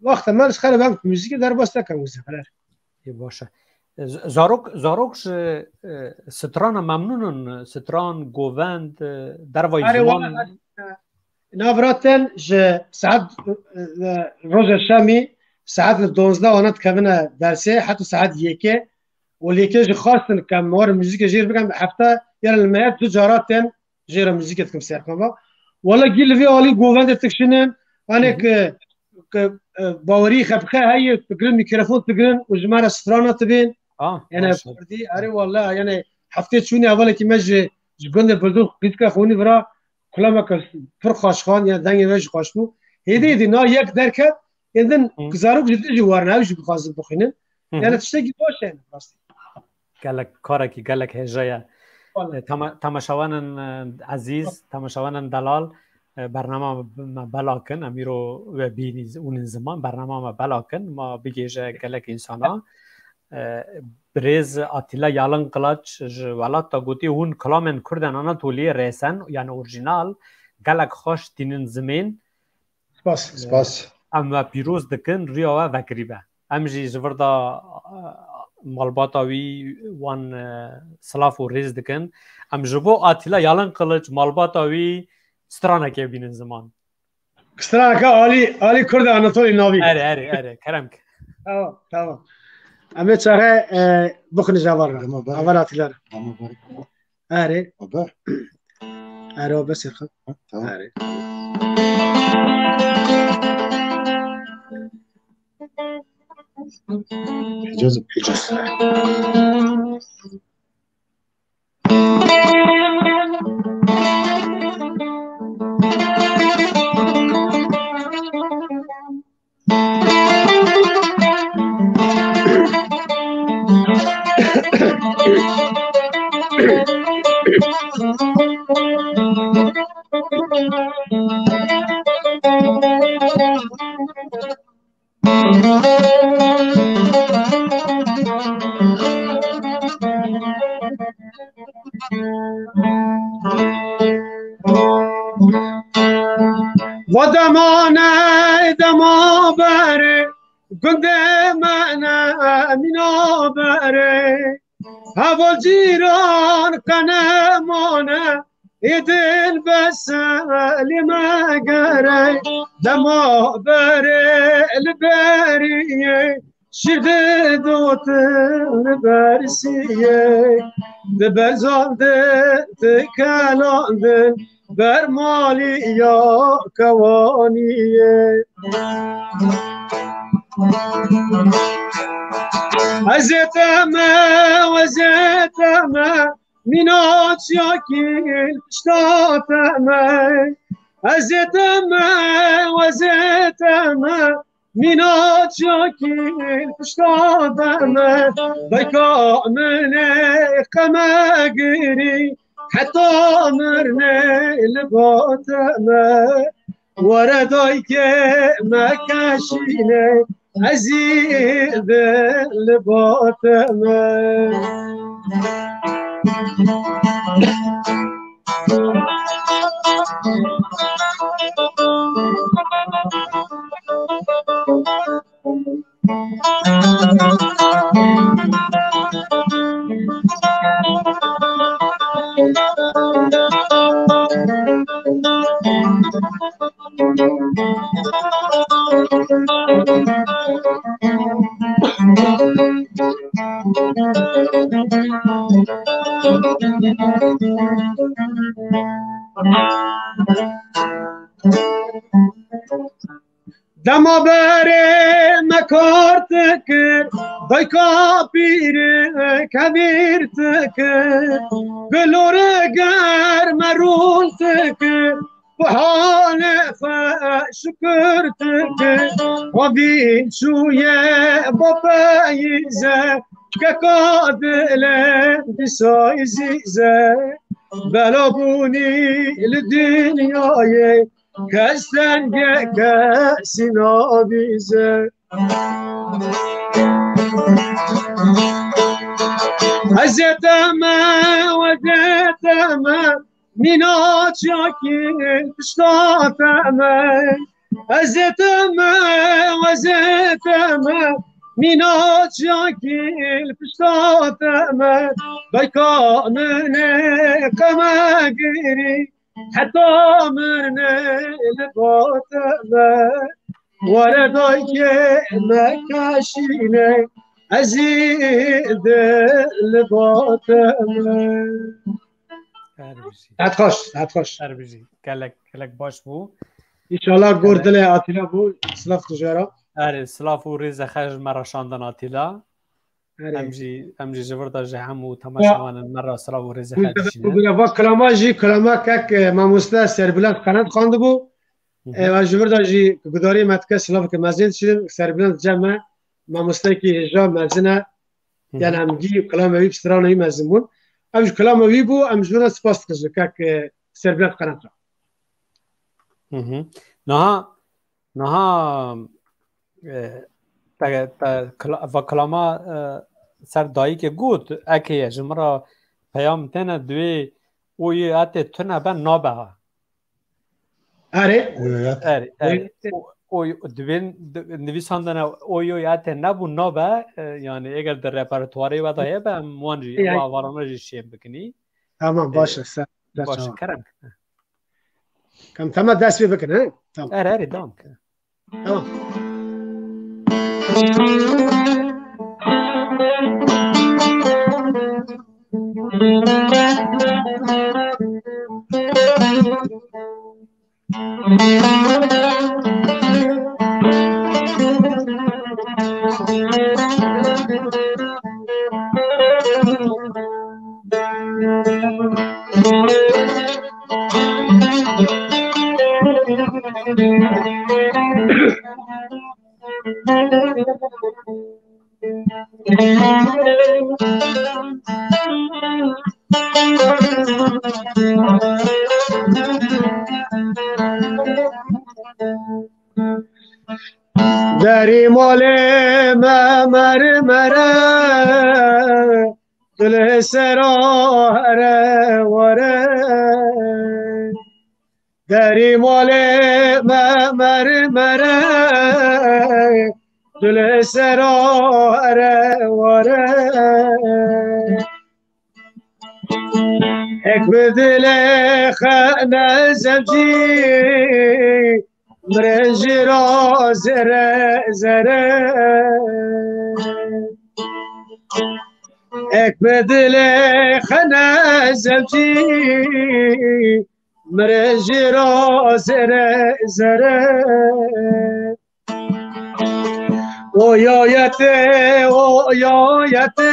وقت ما نش خاله بانك موسيقى در باست كم موسيقى خلاص باشه زاروکش ستران ممنونن ستران گووند در وای زمان نافراتن ج ساعت روز الشامي ساعت 12 وانا تكمنا درسي حتى ساعت يكي واليكي ج خاصن كم مور موسيقى جير بكم حتى يلا الميات تجاراتن جير موسيقى تكم سيركم ولا جيل في علي گووند تكشنن انا ك باوري خبخه هي تقرن ميكروفون تقرن وجمال سترانه تبين يعني فردي أري والله يعني حفتي شوني أولا كي مج جبنا بردو بيتك خوني برا كلامك فرخاش خان يعني دنيا مج خاشمو هدي نا يك دركت إذن كزاروك جدي جوارنا وش بخازن بخينن يعني تشتكي باشين قالك كاركي قالك هجايا تماشاوان عزيز تماشاوان دلال برنامه ما بلاکن امیرو و بینی اون زمان برنامه ما بلاکن ما بگیجه گلک انسانا برز آتیلا یالن قلاچ ولات تا گوتی اون کلامن کردن آناتولی ریسن یعنی اورجینال گلک خوش دینن زمین سپاس اما پیروز دکن ریا و وکریبه امجی جوردا مالباتاوی وان سلاف و ریز دکن ام جبو آتیلا یالن قلاچ مالباتاوی سترانه که بینن زمان سترانه که عالی کرد آناتولی ناوی اره کرمک تمام اما چاره بخونی جوار اول آتیلا اره اره بس خب اره اجازه دمانه دما بره گند من مینا بره هوا جیران قنمانه ایدل بسالی مگره دما بره لبریه شیرده دوتر برسیه دبر زالده تکلانده بر مالی یا کوانیه ازتما وزتما مینات یاکیل پشتاتما ازتما وزتما مینات یاکیل پشتاتما بکا منه قمگیری حتی مرنه لباتما وردای که مکشینه عزیز لباتما دما بره مکار تکر دایکا پیر کبیر تکر گلور گر مرون تکر بحال شکر تکر و بین شویه با پاییزه که کادله بسای زیزه بلا بونی لدنیای کستن کسی نابیزه عزتما ودتما مینات شاکیل پشتاتما عزتما وزتما مینات شاکیل پشتاتما بایکا منه قمگیری حتی مرنه لباتما وردای که مکشینه عزیز لباتما خوش کلک باش بو ایشالا گردل آتیلا بو سلاف تجارا سلاف و ریز خش مرا شاندن آتیلا امجی جبردا جهم و تماشاوان مرا سلاف و ریز خش و کلاما جی کلاما کک ماموستا سربلند قنات خواند بو و جبردا جی گداری متک سلاف که مزید شدن سربلند جمع ماموستا کی جا مزنه یعنی امجی کلاما وی بسترانه مزمون امج کلاما وی بو امجونا سپاس کجا کک سربلند قنات نها و کلاما سر دایی که گوت اکیه جمرا پیام تنه دوی اوی آته تنه بن نابه اره اوی دوین نویساندن اوی آته نبو نابه یعنی اگر در رپرتواری و دایه به موانجی و وارانجی شیم بکنی تمام باشه باشه کرم كم تم داس بكنا تمام اري دونك تمام داری مال ما مرمره دل سراره وره دری مال مرمره دل سراره واره اک بدل خانه زمجی مرنجی را زره زره اک بدل خانه زمجی مرنجی را زره زره o yayete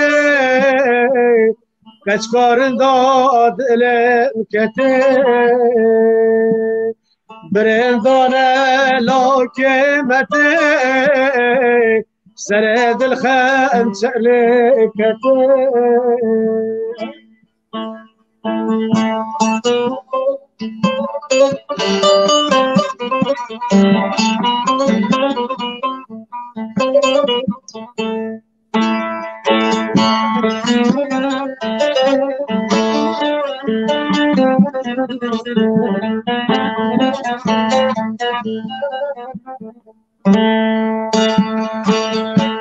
kaçkarın da dilim kete brendane lakemete sere dil xançerli kete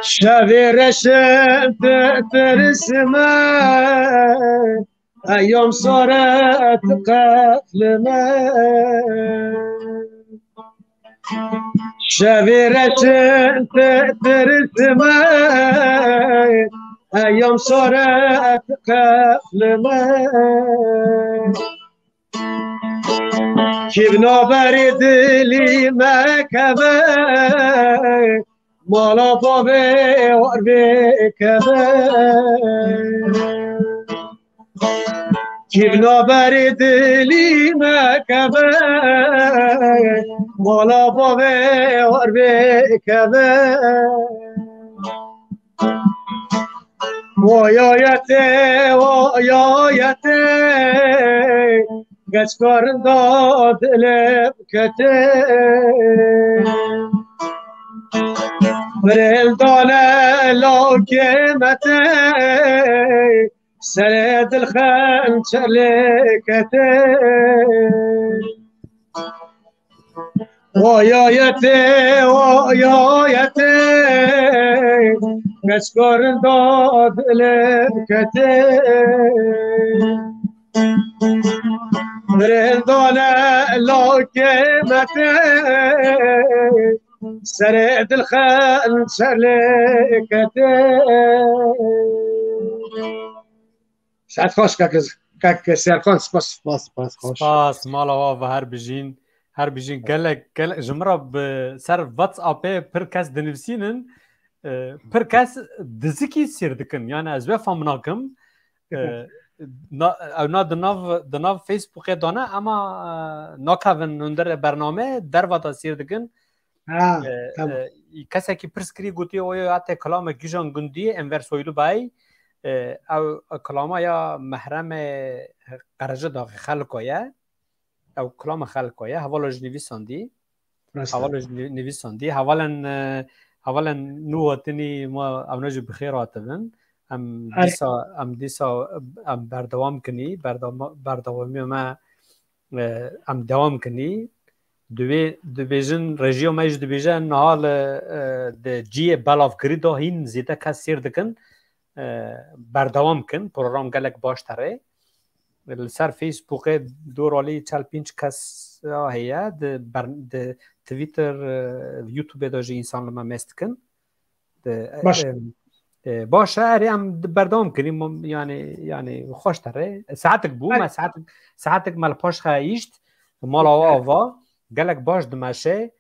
شبی رشم ترسمه ایام صارت قفلمه شبی رشم ترسمه ایام صارت قفلمه کبنا بری دلی مکبه مالا بابه واربه کبه کبنا بری دلی مکبه مالا بابه واربه کبه وایایته وایایته گچ کارن داد دلم کته برل دانه لاکمته سر دل خنچلکته وایایته وایایته گچ کارن داد دلم کته برندانه لاکمته سر دل خنچلکته ساعت خوش که سرخان سپاس سپاس خوش سپاس مالا و هر بجین گلک جمرا سر واتس آپه پر کس دنویسینن پر کس دزکی سیر دکن یعنی از وی فامناکم او د ناو فیسبوک دانه اما ناکاون اندر برنامه در واتا سیر دکن کسی که پرس کری گوتی اوی حتی کلام گیجان گندی انور سویلو بای او کلام یا محرم قرجه داغ خلقایه او کلام خلقایه حوالش نویساندی حوالا نواتنی ما اوناجو بخیر آتبن ام دیسا بردوام کنی بردوامی ما ام دوام کنی دویژن رژیو مایج دویژن نهال د جی بالاف گریدو هین زیده کس سیر دکن بردوام کن پروگرام گلک باش تره سر فیسبوک دورالی چل پینچ کس هیا د تویتر یوتیوب داجی انسان لما مست کن باشه اری هم بردوام کنیم یعنی خوش تره ساعتک بو ما ساعتک مال پاش خایشت مال آوا گلک باش دمشه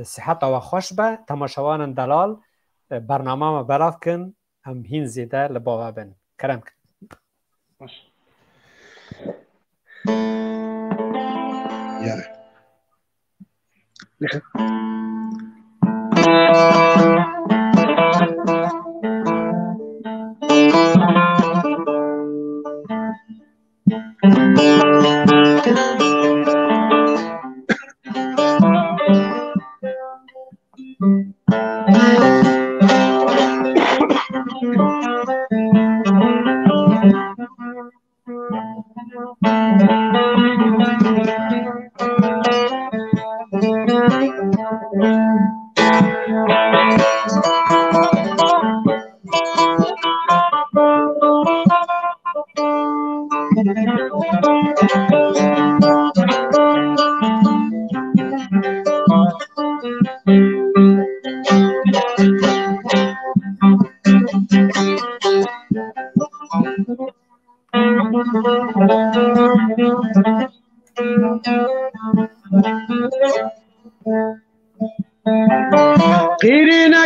صحت و خوش به تماشاوان دلال برنامه ما براف کن هم هین زیده لباوه بن کرم کن یاره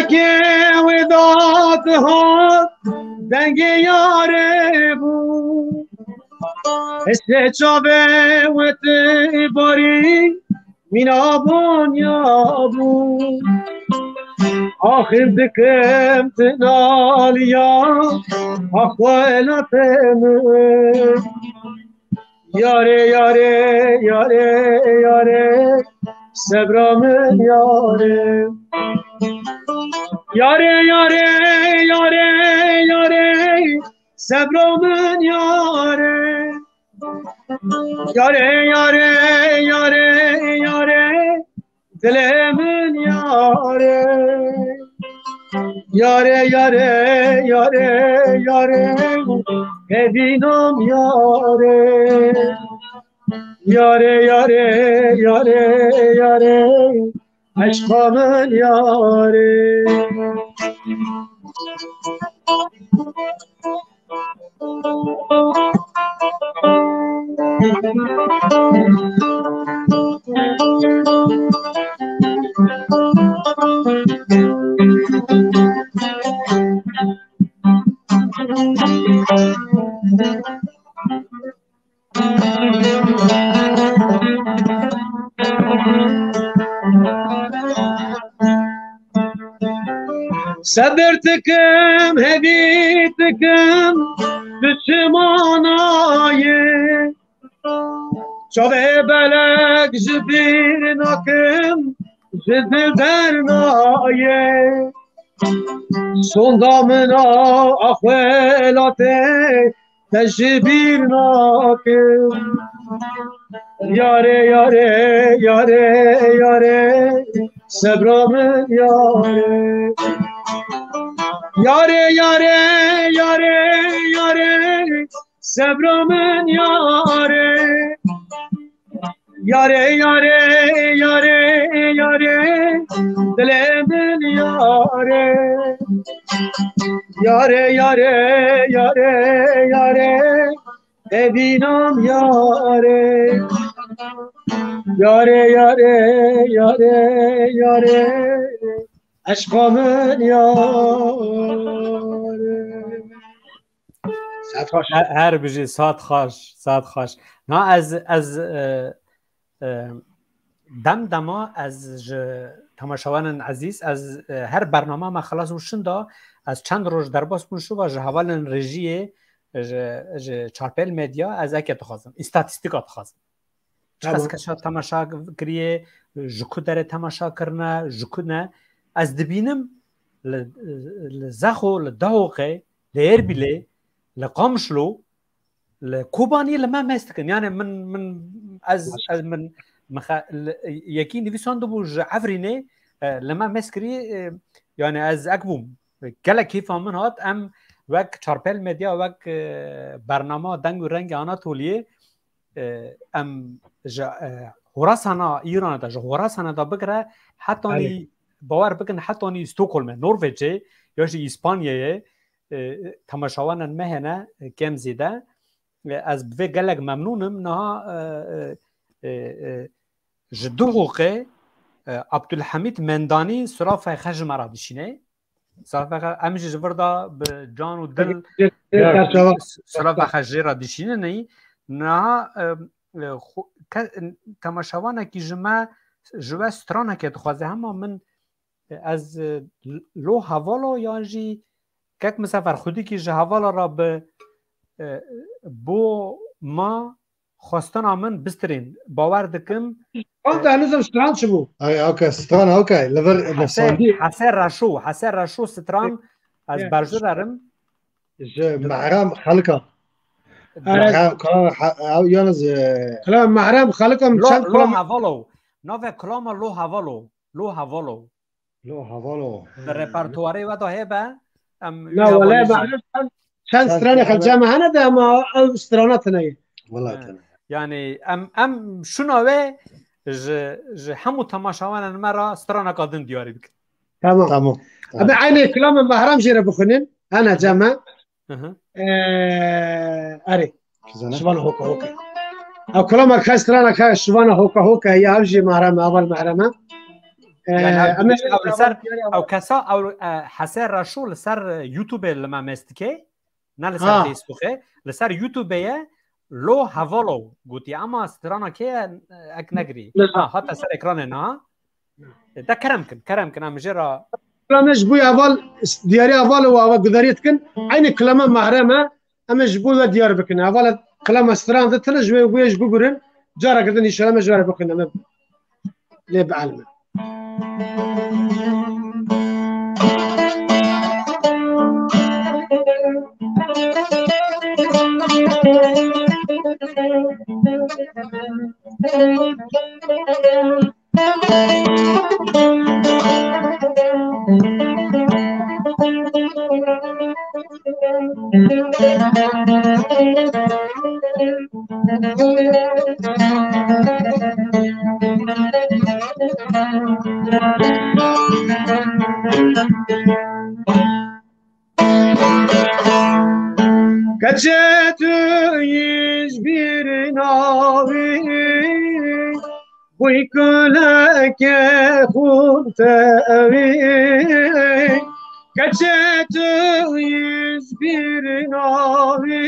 که وداد ها دنگ یاره بود اسه چاوه و تباری مینا بونیا بود آخر دکم تنالیا اخوالتم یاره یاره یاره یاره صبرامن یاره یاره یاره یاره یاره صبرامن یاره یاره یاره یاره یاره دل من یاره یاره یاره یاره یاره ببینم یاره یاره یاره یاره یاره عشق من یاره صبرتكم هديتكم بشمانايه شوه بلک جبیر نکم جد درنایه سندامنا اخولاته تجبیر نکم یاره یاره یاره یاره صبرام یاره یاره یاره یاره یاره صبرام یاره یاره یاره یاره یاره دل من یاره یاره یاره یاره یاره ببینم یاره یاره یاره یاره یاره عشق من یاره هر بجی ساعت خوش نه از دما از تماشاوان عزیز از هر برنامه ما خلاص وشن دا از چند روز در باس بوشو و جهوال رژی چارپل مدیا از اکی تخواستم استاتستیکات خواستم چقدر کشا تماشا کریه جکو داره تماشا کرنه جکو نه از دبینم لزخو لدهوقه لإربيلي لقامشلو لكوباني لما مستكن يعني من از من يكين ديفيسون دبوج عفريني لما مسكري يعني از اكبوم كلا كيف من هات ام وك چارپل ميديا وك برنامه دنگ و رنگ آناتوليه ام خراسانا ایران دا خراسانا دا بگره حتی باور بکن حتی استوکهلم نروژ یا اسپانیا تماشاوان مهنه کم زیده از به گلگ ممنونم نه جدو حقوق عبدالحمید مندانی صراف خج مرا دشینه صراف امج جوردا به جان و دل صراف خج را دشینه نه تماشاوانه که جمع جوه سترانه که دخوازه همه من از لو حوالو یا جی که مسافر خودی که جه حوالا را به بو ما خواستن آمن بسترین باور دکم آن ده هنوزم ستران چه بو؟ اوکی ستران اوکی لور نفساندی حسر راشو ستران از برجو دارم محرم خلقا کلام محرم خلقم لو حوالو نوه کلام لو حوالو در رپرتواری و دا هبه نه ولی معرف چند ستران خلجامه هنه ده اما او سترانات نه یعنی ام شنوه همو تماشاوان مرا سترانه قادم دیاری بکن تمام اما عینه کلام محرم جیره بخونین انا جمع اری شبان هوکا او کلام که سترانه که شبان هوکا هی اوجی محرم اول محرمه يعني او سر او كسا او حسر رشو لسر يوتيوب لما مستكي نال سر فيسبوك لسر يوتيوب لو هافولو قلتي اما سترانا كي اك نجري حتى سر اكراننا ده كرمكن ام جرا كلام جبوي اول دياري اول و قدريتكن عين كلام محرمه اما جبوي ديار بكن اول كلام ستران ده تلجوي ويش بقرن جارا قدن ان شاء الله جارا بكن ليه بعلم Kaçetüyüz bir navi Buykuleke huntevi Kaçetüyüz bir navi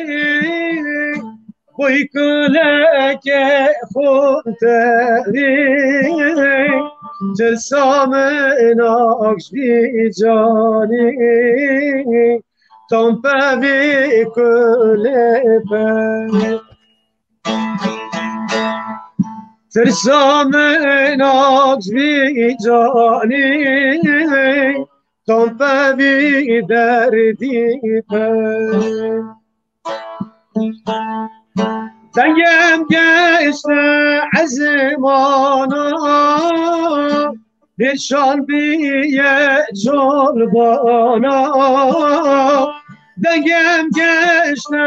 Buykuleke huntevi Cilsamın akşbi cani Tom pavi kulepe Tirsamın akşbi cani Tom pavi derdipe Dengem geçti azimana Bir şalbiye çorbana Dengem geçti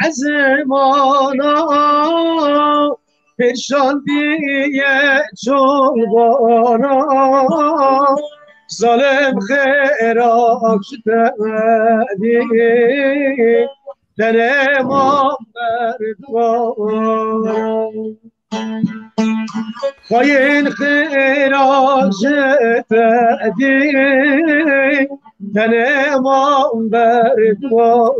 azimana Bir şalbiye çorbana Zalim khairak şütedi Denemam berdvan Kayın khairak şütedi Denemam berdvan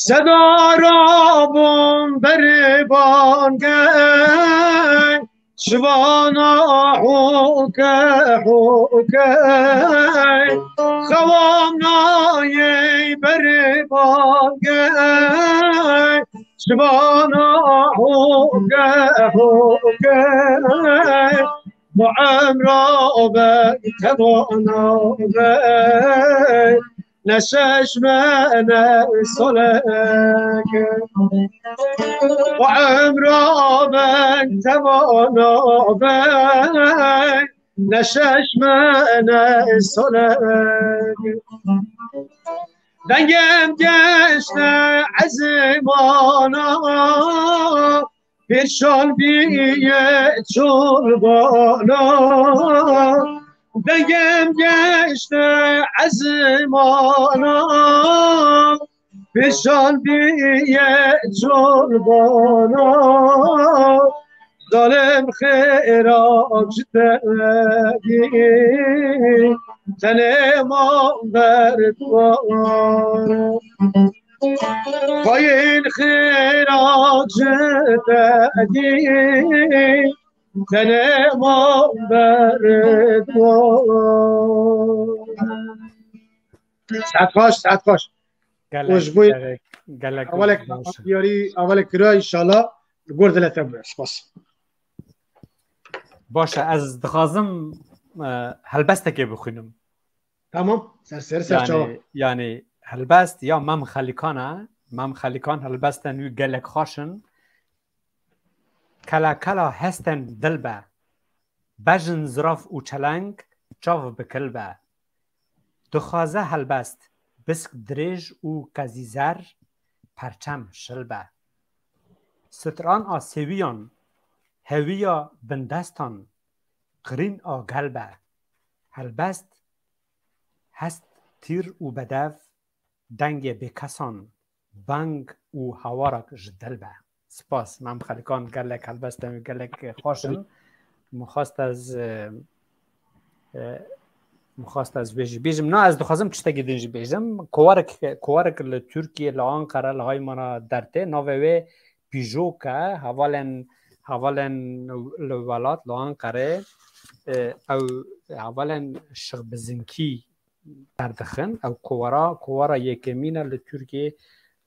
Sedarabım beriban gel Şivana huke huke Khavamna ye beriban gel Şivana huke huke Muamra be tebana be نششمنا صلك وعمره من تمانا بك نششمنا صلك دنگم گشته عزیمانا پیشان بیه چربانا دگم گشته عزیمانا پیشان بیه چربانا ظالم خیراب شدگی تنمان بردوانا پایین خیراب شدگی تنمان بردوانا سعد خوش گلک اول کرا انشالله گرد لطب سپاس باشه از دخوازم هلبسته که بخونم تمام سر چاوا یعنی هلبست یا مم خلیکانه مام خلیکان هلبستن وی گلک خاشن کلا کلا هستن دلبه بجن زراف و چلنگ چاو بکلبه دخوازه هلبست بسک دریج و کزیزر پرچم شلبه ستران آسیویان هویا بندستان قرین آگلبه هلبست هست تیر و بدف دنگ بکسان بنگ و هوارک جدلبه سپاس مام خلیکان گلک هلبستم گلک خوشن مخواست از بیجم نه از دخوازم چشتگی دنجی بیجم کوارک لترکیه لآنقره لهای مانا درته نووه پیجو که حوالن لولات لآنقره او حوالن شغبزنکی دردخن او کوارا یکمینه لترکیه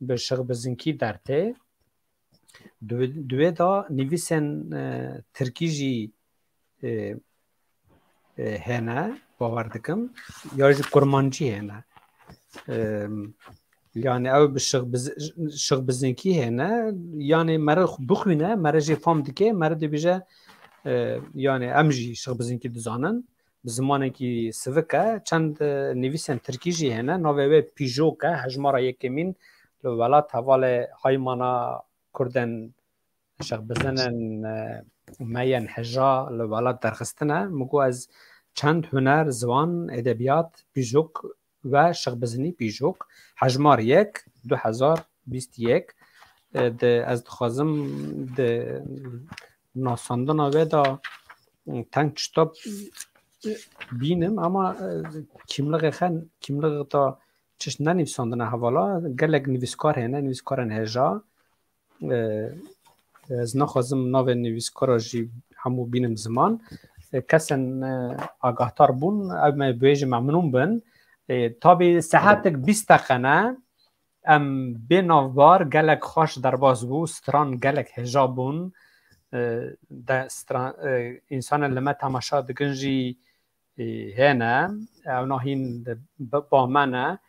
به شغبزنکی درته دوی دا نویسن ترکیجی هنه باور دکم یا جی کرمانجی هنه یعنی او به شغبزنکی هنه یعنی مره بخوینه مره جی فام دکه مره دی بیجه یعنی امجی شغبزنکی دزانن بزمانه کی سوکه چند نویسن ترکیجی هنه نووه پیجو که هجمارا یکمین لولات حوال هایمانا کردن شغبزنن مین حجا لولات درخستنه مگو از چند هنر زوان ادبیات پیجوک و شغبزنی پیجوک حجمار 2021 از دخوازم ناساندن آوه دا تنگ چطاب بینم اما کملغ تا چش ننویساندن حوالا گلگ نویسکار هنه نویسکارن هجا از نخوازم ناو نویسکارا جی همو بینم زمان کسن آگاهتار بون او ما بیج ممنون بن تا به صحتک 20 دقیقه ام به نوبار گلک خوش درباز بو ستران گلک هجا بون انسان لما تماشا دگنجی هنه او ناهین با منه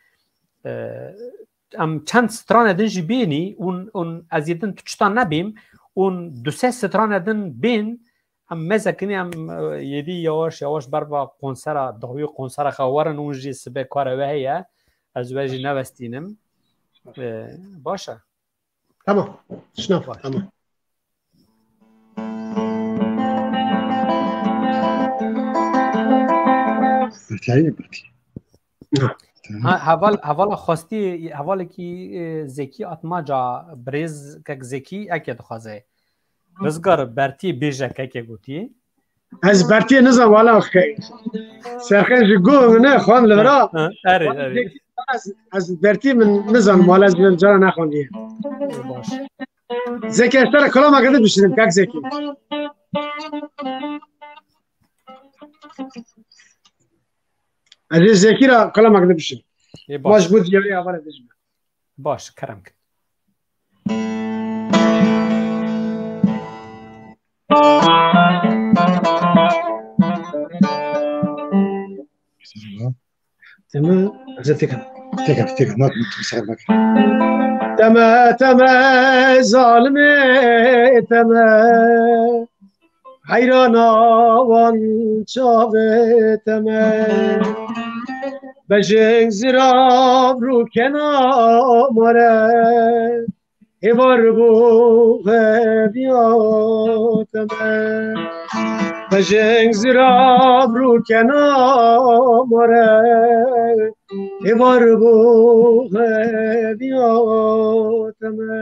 ام چند ستران دنجی بینی اون از یدن تچتان نبیم اون دو سه ستران دن بین ام مزکنی ام یدی یواش بربا قنصر دعوی قنصر خوارن اونجی سبه کار وحیه از وجه نوستینم باشه تمام شنفا تمام حوالا خواستی حوالا کی زکی اتماجا بریز که زکی اکید خوازه رزگار برتی بیجه که گوتی از برتی نزم والا سرخنج گو نه خوان لورا اره از برتی من نزم والا از جانا نخوندیه باش زکی اشتر کلام اگه بشینم که زکی از زکی را کلام اگه بشینم باش بود جوری اول بشینم باش کرم کن تمام تكن ما تسحب لك تمام ظالمي تمام حيرانا وان شاوه تمام بجنگ زراب رو کنامره هوار بو بیاتمه بجنگ زراب رو کنامره هوار بو بیاتمه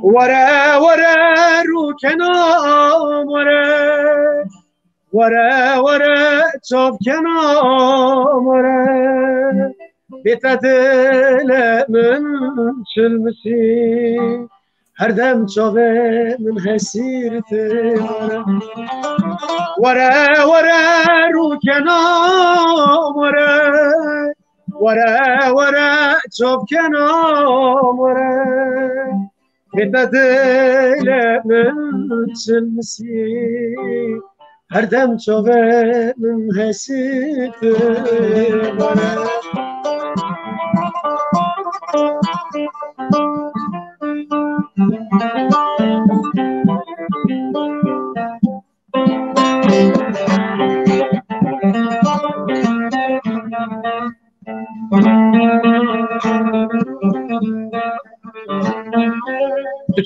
وره رو کنامره وره چوب کنامره بیتا دل من چلمسی هر دم چاوه من حسیرت وره رو کنام وره چوب کنام بیتا دل من چلمسی هر دم چاوه من حسیرت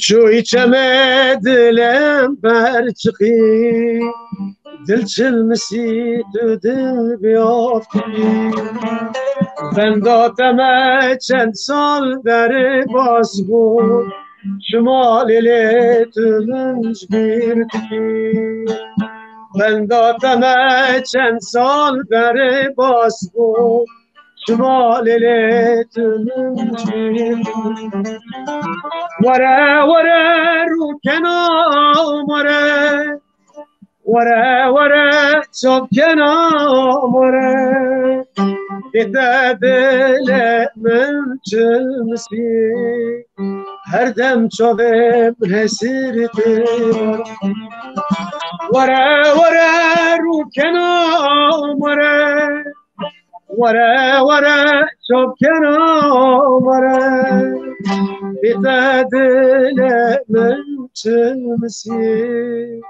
چوی چمه دلم برچقی دل چلمسی تو دل بیافتی بنداتمه چند سال در باز بود شمال لیت منج بیرتی بنداتمه چند سال در باز بود شمال لیت منج بیرتی وره رو کنام وره صبح کنام وره دیده دل من چلمسی هر دم چوبه حسیر دیوار وره رو کنام وره صبح کنام وره دیده دل من چلمسی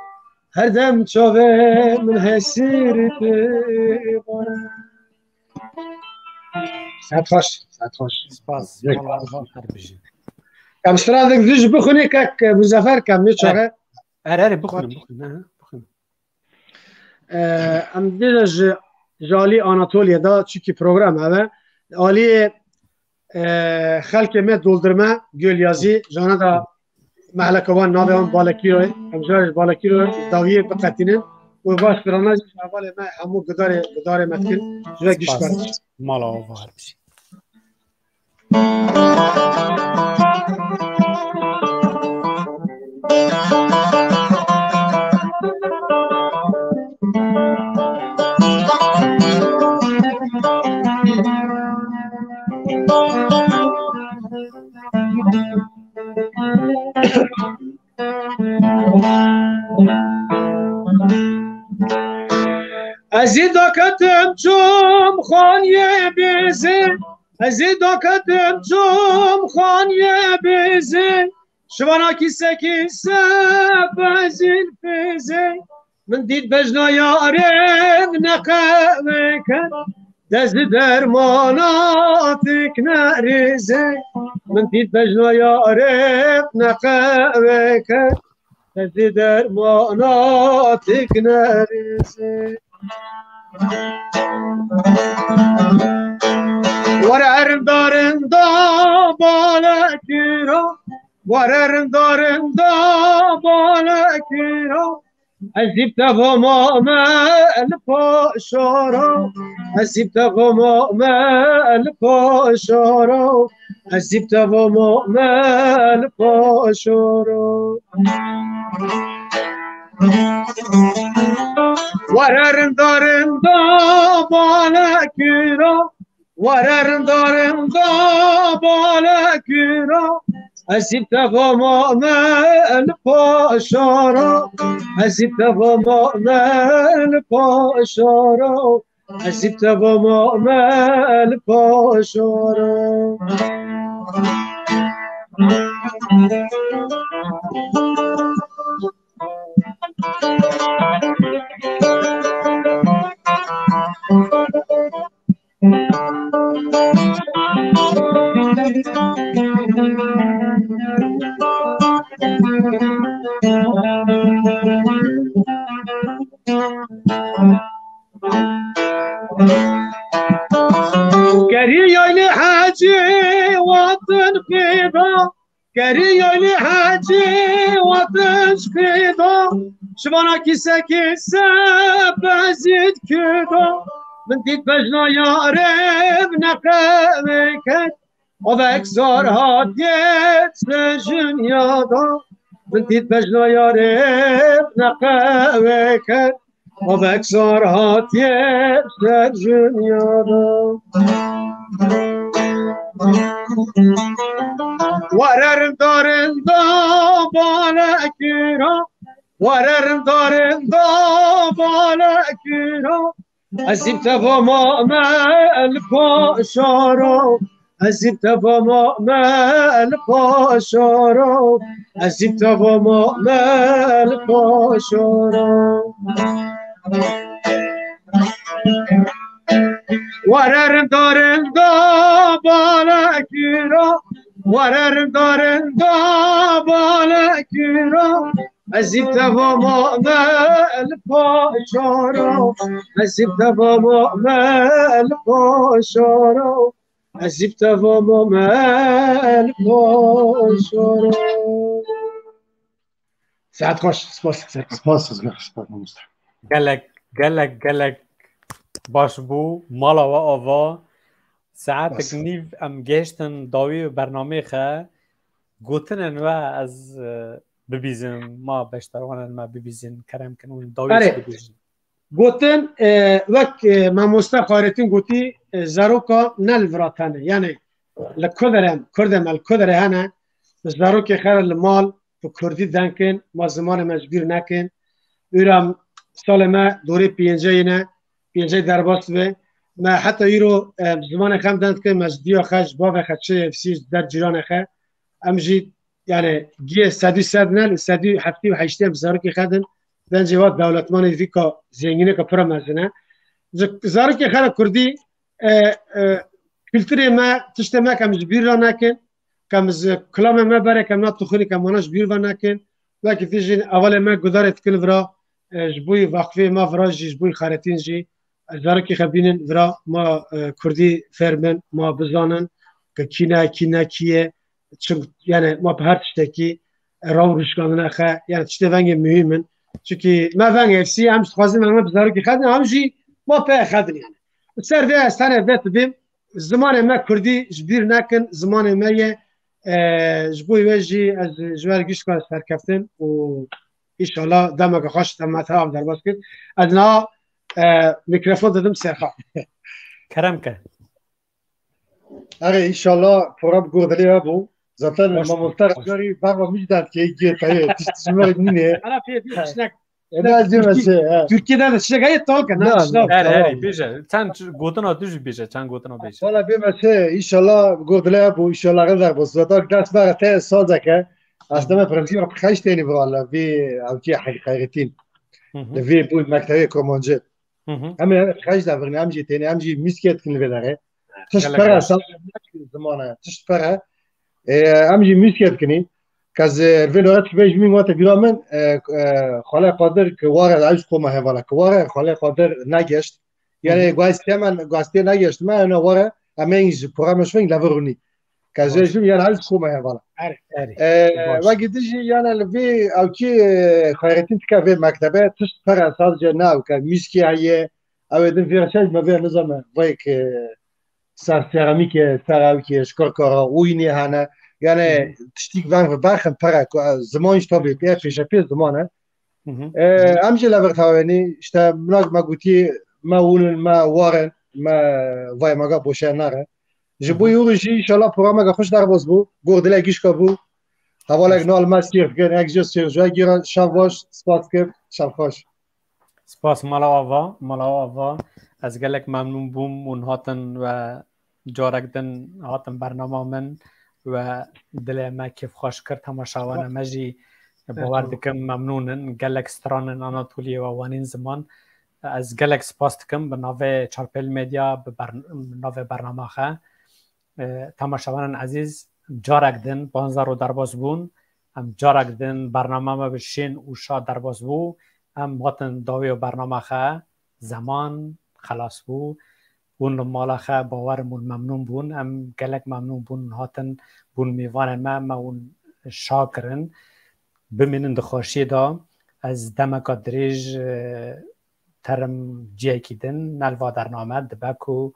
هر دم چوبه من حسیر دیوار ساعت خوش سپاس کم استرادك زوج بخوني كاك مزفر كم يتشغل اره بخونم ام دیدج جالی آناتولیا دا چیکی پروگرام هوا آلی خلق مت دولدرما گل یازی جانا دا محلکوان ناوه هم بالکی روی همجارش بالکی روی داویه بقتینن و باش براناج اول ما همو گدار متکن جوه گیش برد مالا آوار بشی ازی داکتم چوم خانیه بیزه ازی داکتم چوم خانیه بیزه شوانا کیسه بزین بیزه من دید بجنا یارم نقوه کن دست درماناتک نریزه من دید بجنا یارم نقوه کن دست درماناتک نریزه وررم دارم دا بالکیرا وررم دارم دا بالکیرا عزیب تفهم الپاشارا عزیب تفهم الپاشارا عزیب تفهم الپاشارا وررم دارم دا بالکیرا وررم دارم دا بالکیرا عزیب تفهم الپاشارا عزیب تفهم الپاشارا عزیب تفهم الپاشارا كريم حاجي وطن فيضا كريم حاجي وطن فيضا شبانا كيسة بزيد كذا من ديت بجنا يا رب نقامك وبك زار هاديت سجن يادا من ديت بجنا يا رب نقامك وبك زار هاديت سجن يادا وررم دارم دا بالکیرا وررم دارم دا بالکیرا عزیب تفهم الپاشارا عزیب تفهم الپاشارا عزیب تفهم الپاشارا وررم دارم دا بالکیرا ورر دارن بالکرا ازیب تمام مل پاشارا ازیب تمام مل پاشارا ازیب تمام مل پاشارا. ساعت خوش. سپاس گلک باش بو مالا و آوا ساعت نیو ام گشتن داوی برنامه خه گوتنن و از ببیزن ما بشتروانن ما ببیزن کرم کنون داویش ببیزن گوتن وک ماموستا خارتین گوتی زاروکا نلوراتانه یعنی کردم الکدره هنه زاروک خیر المال تو کردی دنکن ما زمان مجبور نکن ایرام سال ما دوره پینجه درباست به ما حتی ایرو زمان خم دند که مجدی خش با خدشه افسیز در جیران خه امجید یعنی گیه 100 نل 178 زاروک خدن بنجی وقت دولتمان ویکا زنگینه که پرا مزنه زاروک خیر کردی کلتری ما تشت ما کم جبیر را نکن کم کلام ما بره کم نات تخونی کم مناش بیر و نکن وقتی تیجین اول ما گذارت کل ورا جبوی وقفه ما ورا جبوی خارتین جی زاروکی خبینن ورا ما کردی فرمن ما بزانن که کیه چون یعنی ما به هر تشتکی راو رشکانه خه یعنی تشت ونگ مهمن چونکه ما ونگ افسی همش خوازم ما بزاروکی خدن همجی ما په خدن یعنی سر ده استانه ده بیم زمان ما کردی جبیر نکن زمان ما یه جبوی وجی از جوار گیش کار سرکفتن و ایشالا دمک خوش تمام هم در باز کرد ادنا میکروفون دادم سرخا کرم که اره ایشالا پراب گردلی ابو zaten mamutlar bakma müjdat ki gitayı tiştimler mine انا في شنك Türkiye'de de şegayet talkan her beje sen gotuna düz beje sen gotuna beje valla bimese inşallah gordela bu inşallah kadar bu zaten ders var te sazaka aslında prensiyo kaç tane valla bir avki hakikatin ve bu maktabe komonje ama kaç da var amci tane amci misket kin vedare tişpara zamana tişpara amci misket kini كاز الفيديوهات كيفاش مين وقت بيرامن خلا قادر كوارع عايز قومه هوالا كوارع خلا قادر ناجشت يعني قاس كمان قاس تي ناجشت ما انا ورا امينج برامج فين لافروني كاز جيم يعني عايز قومه هوالا وقت تجي يعني الفي او كي خيرتين تكافي مكتبه تشتغل صادق ناو كميسكي هي او دن في رشاج ما بين نظام فايك صار سيراميك ساراوكي شكركرا ويني هنا يعني تشتيك فان باخن برا زمانش طبيعي فيش في زمانه امشي لابرتاوني اشتا مناق ما قلتي ما ولن ما وارن ما فاي ما قابوش ناره جبو يورجي ان شاء الله برامج خوش درباز بو گورد لاگیش کبو حوالا نال ما سیر گن اگجوس سیر جو گیران شاباش سپاس کب شب خوش سپاس مالا آوا از گلک ممنون بوم اون هاتن و جارکدن هاتن برنامه من و دل ما کیف خوش کرد تماشاوانه مجی باور دکم ممنونن گلک سترانن آناتولی و وانین زمان از گلک سپاس دکم به ناوه چارپل میدیا به ناوه برنامه خواه تماشاوانن عزیز جارکدن بانزار و درباز بون هم جارکدن برنامه ما بشین و شا درباز بو هم واتن داوی و برنامه خواه زمان خلاص بو اون مالا خه باورمون ممنون بون ام گلک ممنون بون هاتن بون میوان ما اون شاکرن بمینن دخوشی دا از دمکا دریج ترم جیه کیدن نلوا در نامه دبکو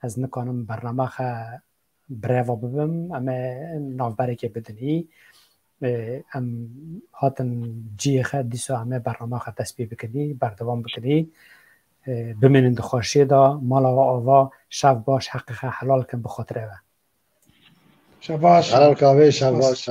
از نکانم برنامه خه بریوا ببم اما نافبری که بدنی ام هاتن جیه خه دیسو همه برنامه خه تسبیح بکنی بردوام بکنی بمینند خوشی دا مالا و آوا شب باش حقیقه حلال کن بخاطره و شباش حلال کاوه شباش